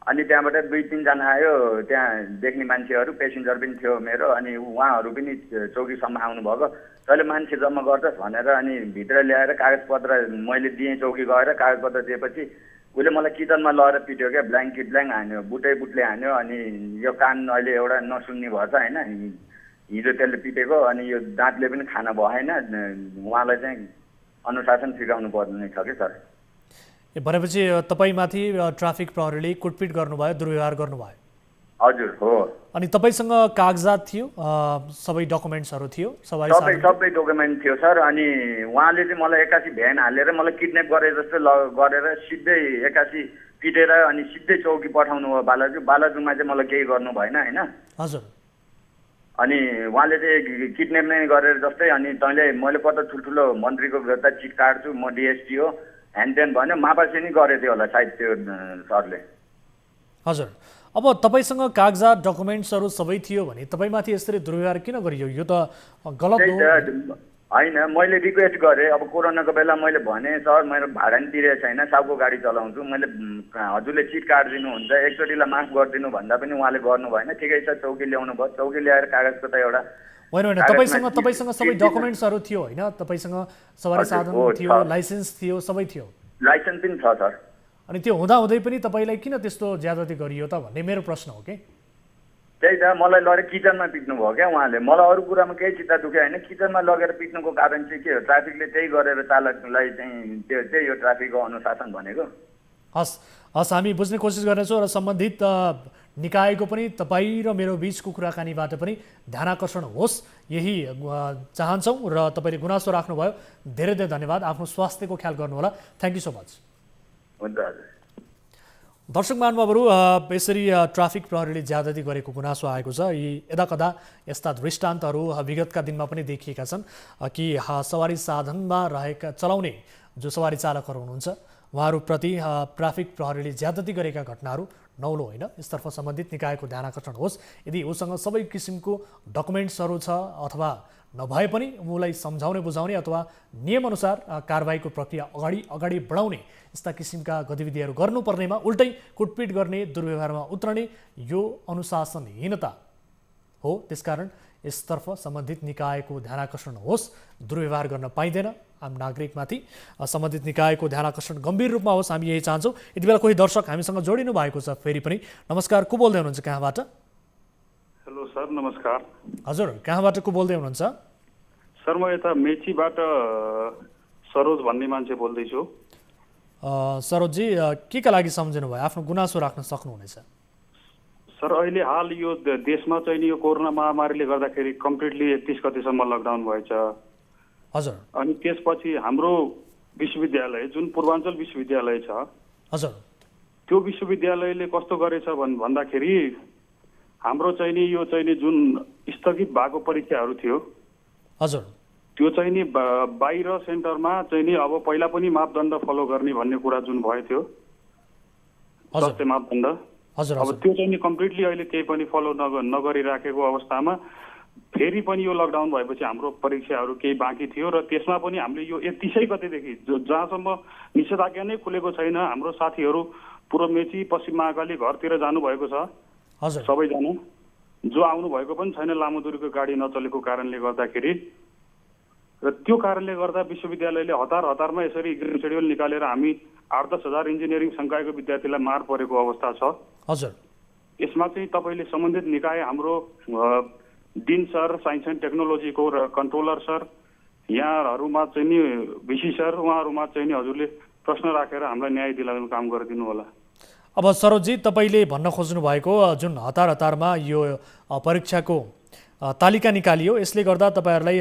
अनि त्यहाँबाट 2-3 जना आयो, त्यहाँ देख्ने मान्छेहरू, पेसेन्जर पनि थियो मेरो। अनि उहाँहरू पनि चौकीसम्म आउनुभएको। तैँले मान्छे जम्मा गर्छस् भनेर अनि भित्र ल्याएर कागजपत्र मैले दिएँ। चौकी गएर कागजपत्र दिएपछि उसले मलाई किचनमा लगेर पिट्यो क्या, ब्ल्याङ हान्यो, बुटले हान्यो। अनि यो कान अहिले एउटा नसुन्ने भएछ होइन, हिजो त्यसले पिटेको। अनि यो दाँतले पनि खाना भएन। उहाँलाई चाहिँ अनुशासन सिकाउनु पर्ने छ कि सर। भनेपछि तपाईँमाथि ट्राफिक प्रहरीले कुटपिट गर्नुभयो, दुर्व्यवहार गर्नुभयो? हजुर हो। अनि तपाईँसँग कागजात थियो, सबै डकुमेन्ट्सहरू थियो, सबै डकुमेन्ट थियो सर। अनि उहाँले चाहिँ मलाई एक्कासी भ्यान हालेर मलाई किडन्याप गरे जस्तो गरेर सिधै एक्कासी पिटेर अनि सिधै चौकी पठाउनु भयो बालाजुमा चाहिँ मलाई केही गर्नु भएन होइन। हजुर। अनि उहाँले चाहिँ किडन्याप नै गरेर जस्तै अनि तैँले मैले कता ठुल्ठुलो मन्त्रीको विरुद्ध चिट काट्छु, म डिएसपी हो ह्यान्ड त्यान भन्यो, मापासी नै गरेको थियो होला सायद त्यो सरले। हजुर। अब तपाईँसँग कागजात डकुमेन्ट्सहरू सबै थियो भने तपाईँमाथि यसरी दुर्व्यवहार किन गरियो? यो त गलत हो होइन। मैले रिक्वेस्ट गरेँ, अब कोरोनाको बेला मैले भने सर मेरो भाडा नि तिरेको छैन, साउको गाडी चलाउँछु, मैले हजुरले चिट काटिदिनुहुन्छ, एकचोटिलाई माफ गरिदिनु भन्दा पनि उहाँले गर्नु भएन। ठिकै छ, चौकी ल्याउनु भयो, चौकी ल्याएर कागजको त एउटा होइन तपाईँसँग सबै डकुमेन्ट्सहरू थियो होइन? तपाईँसँग सवारी साधन थियो, लाइसेन्स थियो, सबै थियो? लाइसेन्स पनि छ सर। अनि त्यो हुँदाहुँदै पनि तपाईँलाई किन त्यस्तो ज्यादती गरियो त भन्ने मेरो प्रश्न हो कि। त्यही त, मलाई लगेर किचनमा पिट्नु भयो क्या उहाँले। मलाई अरू कुरामा केही चित्त दुख्यो होइन, किचनमा लगेर पिट्नुको कारण चाहिँ के हो? ट्राफिकले त्यही गरेर चालकलाई चाहिँ त्यही हो ट्राफिकको अनुशासन भनेको। हस्, हामी बुझ्ने कोसिस गर्नेछौँ र सम्बन्धित निकायको पनि तपाईँ र मेरो बिचको कुराकानीबाट पनि ध्यान आकर्षण होस् यही चाहन्छौँ। र तपाईँले गुनासो राख्नुभयो, धेरै धेरै धन्यवाद। आफ्नो स्वास्थ्यको ख्याल गर्नुहोला। Thank you so much. हुन्छ हजुर। दर्शक महानुभावहरू, यसरी ट्राफिक प्रहरीले ज्यादती गरेको गुनासो आएको छ। यी यदाकदा यस्ता दृष्टान्तहरू विगतका दिनमा पनि देखिएका छन् कि सवारी साधनमा चलाउने जो सवारी चालकहरू हुनुहुन्छ उहाँहरूप्रति ट्राफिक प्रहरीले ज्यादती गरेका घटनाहरू नौलो होइन। यसतर्फ सम्बन्धित निकायको ध्यान आकर्षण होस्। यदि उसँग सबै किसिमको डकुमेन्ट्सहरू छ अथवा नभए पनि उसलाई सम्झाउने बुझाउने अथवा नियमअनुसार कारबाहीको प्रक्रिया अगाडि बढाउने यस्ता किसिमका गतिविधिहरू गर्नुपर्नेमा उल्टै कुटपिट गर्ने, दुर्व्यवहारमा उत्रने यो अनुशासनहीनता हो। त्यसकारण यसतर्फ सम्बन्धित निकायको ध्यान आकर्षण होस्। दुर्व्यवहार गर्न पाइँदैन आम नागरिकमाथि। सम्बन्धित निकायको ध्यान आकर्षण गम्भीर रूपमा होस्, हामी यही चाहन्छौँ। यति बेला कोही दर्शक हामीसँग जोडिनु भएको छ फेरि पनि। नमस्कार, को बोल्दै हुनुहुन्छ, कहाँबाट? हेलो सर, नमस्कार। हजुर, कहाँबाट को बोल्दै हुनुहुन्छ? सर म यता मेचीबाट सरोज भन्ने मान्छे बोल्दैछु। सरोजजी, के का लागि सम्झिनु भयो? आफ्नो गुनासो राख्न सक्नुहुनेछ। सर अहिले हाल यो देशमा चाहिँ नि यो कोरोना महामारीले गर्दाखेरि कम्प्लिटली 31 गतेसम्म लकडाउन भएछ। हजुर। अनि त्यसपछि हाम्रो विश्वविद्यालय जुन पूर्वाञ्चल विश्वविद्यालय छ, हजुर, त्यो विश्वविद्यालयले कस्तो गरेछ भन्दाखेरि हाम्रो चाहिँ नि यो चाहिँ नि जुन स्थगित भएको परीक्षाहरू थियो, हजुर, त्यो चाहिँ नि बाहिर सेन्टरमा चाहिँ नि अब पहिला पनि मापदण्ड फलो गर्ने भन्ने कुरा जुन भयो थियो, स्वास्थ्य मापदण्ड, अब त्यो चाहिँ नि कम्प्लिटली अहिले केही पनि फलो नगरिराखेको अवस्थामा फेरि पनि यो लकडाउन भएपछि हाम्रो परीक्षाहरू केही बाँकी थियो र त्यसमा पनि हामीले यो 31 गतेदेखि जहाँसम्म निषेधाज्ञा नै खुलेको छैन, हाम्रो साथीहरू पूर्व मेची पश्चिम महाकाली घरतिर जानुभएको छ सबैजना, जो आउनु भएको पनि छैन लामो दूरीको गाडी नचलेको कारणले गर्दाखेरि। र त्यो कारणले गर्दा विश्वविद्यालयले हतारमा यसरी ग्रिन सेड्युल निकालेर हामी 8-10 हजार इन्जिनियरिङ संकायको विद्यार्थीलाई मार परेको अवस्था छ। हजुर, यसमा चाहिँ तपाईँले सम्बन्धित निकाय हाम्रो डिन सर साइन्स एन्ड टेक्नोलोजीको र कन्ट्रोलर सर यहाँहरूमा चाहिँ नि भिसी सर उहाँहरूमा चाहिँ नि हजुरले प्रश्न राखेर हामीलाई न्याय दिलाउने काम गरिदिनु होला। अब सरोजजी, तपाईँले भन्न खोज्नु भएको जुन हतारमा यो परीक्षाको तालिका निकालियो, यसले गर्दा तपाईँहरूलाई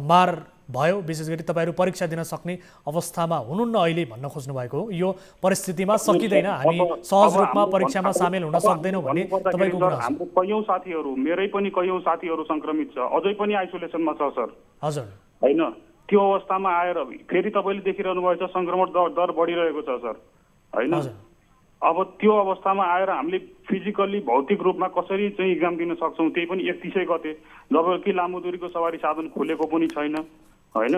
मार भयो, विशेष गरी तपाईँहरू परीक्षा दिन सक्ने अवस्थामा हुनुहुन्न अहिले भन्न खोज्नु भएको हो। यो परिस्थितिमा सकिँदैन, हामी सहज रूपमा परीक्षामा सामेल हुन सक्दैनौँ भन्ने तपाईँको गुनासो। हाम्रो कैयौँ साथीहरू, मेरै पनि कैयौँ साथीहरू सङ्क्रमित छ, अझै पनि आइसोलेसनमा छ सर। हजुर, होइन त्यो अवस्थामा आएर फेरि तपाईँले देखिरहनु भएको छ सङ्क्रमण दर बढिरहेको छ सर, होइन। अब त्यो अवस्थामा आएर हामीले फिजिकल्ली भौतिक रूपमा कसरी चाहिँ इक्जाम दिन सक्छौँ, त्यही पनि 31 गते जबकि लामो दूरीको सवारी साधन खुलेको पनि छैन, होइन।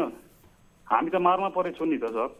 हामी त मारमा परेछौँ नि त सर।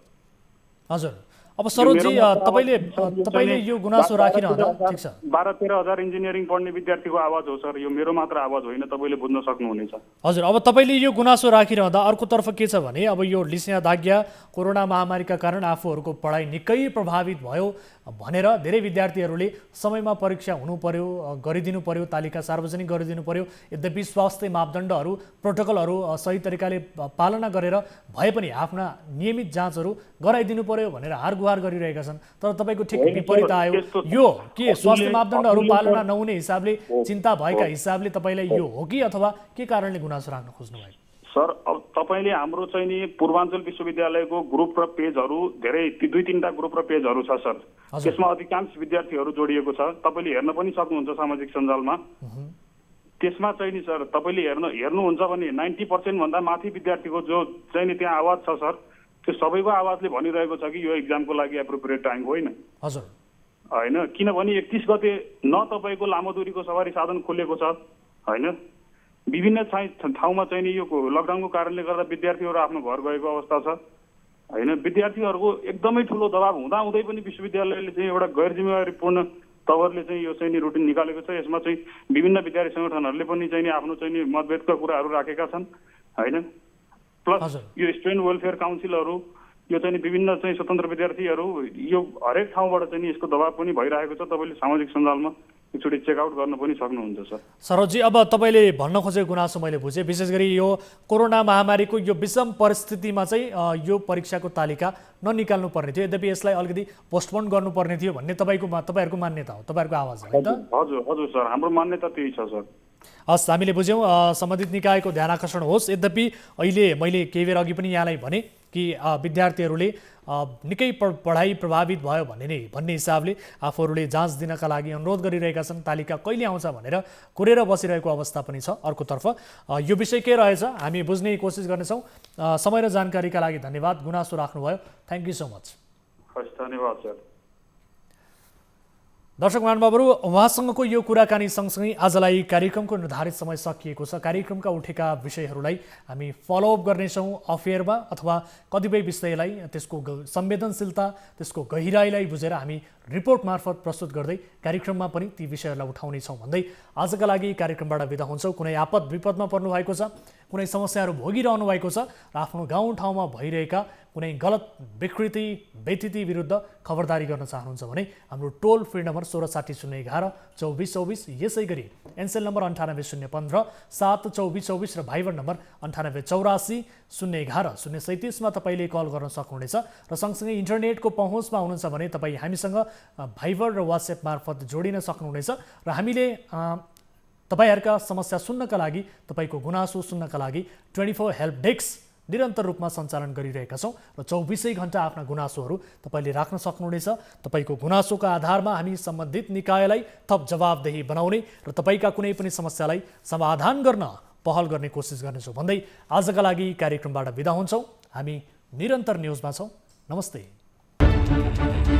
हजुर, अब सरोजजी, तपाईँले यो गुनासो राखिरहँदा ठिक छ, 12-13 हजार इन्जिनियरिङ पढ्ने विद्यार्थीको आवाज हो सर, यो मेरो मात्र आवाज होइन, तपाईँले बुझ्न सक्नुहुनेछ। हजुर, अब तपाईँले यो गुनासो राखिरहँदा अर्कोतर्फ के छ भने अब यो निषेधाज्ञा कोरोना महामारीका कारण आफूहरूको पढाइ निकै प्रभावित भयो भनेर धेरै विद्यार्थीहरूले समयमा परीक्षा हुनु पर्यो, गरिदिनु पर्यो, तालिका सार्वजनिक गरिदिनु पर्यो। यद्यपि स्वास्थ्य मापदण्डहरू प्रोटोकलहरू सही तरिकाले पालना गरेर भए पनि आफ्ना नियमित जाँचहरू गराइदिनु पर्यो भनेर हार गुहार गरिरहेका छन्, तर तपाईँको ठिक विपरीत आयो। यो के स्वास्थ्य मापदण्डहरू पालना नहुने हिसाबले, चिन्ता भएका हिसाबले तपाईँलाई यो हो कि अथवा के कारणले गुनासो राख्न खोज्नु भएको? सर, अब तपाईँले हाम्रो चाहिँ नि पूर्वाञ्चल विश्वविद्यालयको ग्रुप र पेजहरू धेरै 2-3टा ग्रुप र पेजहरू छ सर। त्यसमा अधिकांश विद्यार्थीहरू जोडिएको छ, तपाईँले हेर्न पनि सक्नुहुन्छ सामाजिक सञ्जालमा। त्यसमा चाहिँ नि सर तपाईँले हेर्नुहुन्छ भने 90% भन्दा माथि विद्यार्थीको जो चाहिँ नि त्यहाँ आवाज छ सर, त्यो सबैको आवाजले भनिरहेको छ कि यो एक्जामको लागि एप्रोप्रिएट टाइम होइन। हजुर होइन, किनभने 31 गते न तपाईँको लामो दूरीको सवारी साधन खोलेको छ होइन, विभिन्न ठाउँमा चाहिँ नि यो लकडाउनको कारणले गर्दा विद्यार्थीहरू आफ्नो घर गएको अवस्था छ होइन। विद्यार्थीहरूको एकदमै ठुलो दबाब हुँदाहुँदै पनि विश्वविद्यालयले चाहिँ एउटा गैर जिम्मेवारीपूर्ण तवरले चाहिँ यो चाहिँ नि रुटिन निकालेको छ। यसमा चाहिँ विभिन्न विद्यार्थी सङ्गठनहरूले पनि चाहिँ नि आफ्नो चाहिँ नि मतभेदका कुराहरू राखेका छन् होइन। प्लस यो स्टुडेन्ट वेलफेयर काउन्सिलहरू, यो चाहिँ विभिन्न चाहिँ स्वतन्त्र विद्यार्थीहरू, यो हरेक ठाउँबाट चाहिँ यसको दबाब पनि भइरहेको छ। तपाईँले सामाजिक सञ्जालमा एकचोटि चेकआउट गर्न पनि सक्नुहुन्छ सर। सरोजी, अब तपाईँले भन्न खोजेको गुनासो मैले बुझेँ। विशेष गरी यो कोरोना महामारीको यो विषम परिस्थितिमा चाहिँ यो परीक्षाको तालिका ननिकाल्नु पर्ने थियो, यद्यपि यसलाई अलिकति पोस्टपोन गर्नुपर्ने थियो भन्ने तपाईँहरूको मान्यता हो, तपाईँहरूको आवाज हो है त? हजुर हजुर सर, हाम्रो मान्यता त्यही छ सर। हस्, हामीले बुझ्यौँ। सम्बन्धित निकायको ध्यान आकर्षण होस्। यद्यपि अहिले मैले केही बेर अघि पनि यहाँलाई भने कि विद्यार्थीहरूले निकै पढाइ प्रभावित भयो भन्ने हिसाबले आफूहरूले जाँच दिनका लागि अनुरोध गरिरहेका छन्। तालिका कहिले आउँछ भनेर कुरेर बसिरहेको अवस्था पनि छ। अर्कोतर्फ यो विषय के रहेछ हामी बुझ्ने कोसिस गर्नेछौँ। समय र जानकारीका लागि धन्यवाद। गुनासो राख्नुभयो, थ्याङ्क यू सो मच। धन्यवाद सर। दर्शक महानुभावहरू, उहाँसँगको यो कुराकानी सँगसँगै आजलाई कार्यक्रमको निर्धारित समय सकिएको छ। कार्यक्रमका उठेका विषयहरूलाई हामी फलोअप गर्नेछौँ अफेयरमा, अथवा कतिपय विषयलाई त्यसको संवेदनशीलता, त्यसको गहिराईलाई बुझेर हामी रिपोर्ट मार्फत प्रस्तुत गर्दै कार्यक्रममा पनि ती विषयहरूलाई उठाउनेछौँ भन्दै आजका लागि कार्यक्रमबाट बिदा हुन्छौँ। कुनै आपद विपदमा पर्नु भएको छ, कुनै समस्याहरू भोगिरहनु भएको छ र आफ्नो गाउँठाउँमा भइरहेका कुनै गलत विकृति व्यतिथि विरुद्ध खबरदारी गर्न चाहनुहुन्छ भने हाम्रो टोल फ्री नम्बर 1660112424, यसै गरी एनसेल नम्बर 980115 72424 र भाइबर नम्बर 9884 011 037 तपाईँले कल गर्न सक्नुहुनेछ। र सँगसँगै इन्टरनेटको पहुँचमा हुनुहुन्छ भने तपाईँ हामीसँग भाइबर र वाट्सएप मार्फत जोडिन सक्नुहुनेछ र हामीले तपाईँहरूका समस्या सुन्नका लागि, तपाईँको गुनासो सुन्नका लागि 24 हेल्प डेस्क निरन्तर रूपमा सञ्चालन गरिरहेका छौँ र 24 घण्टा आफ्ना गुनासोहरू तपाईँले राख्न सक्नुहुनेछ। तपाईँको गुनासोका आधारमा हामी सम्बन्धित निकायलाई थप जवाबदेही बनाउने र तपाईँका कुनै पनि समस्यालाई समाधान गर्न पहल गर्ने कोसिस गर्नेछौँ भन्दै आजका लागि कार्यक्रमबाट बिदा हुन्छौँ। हामी निरन्तर न्युजमा छौँ। नमस्ते।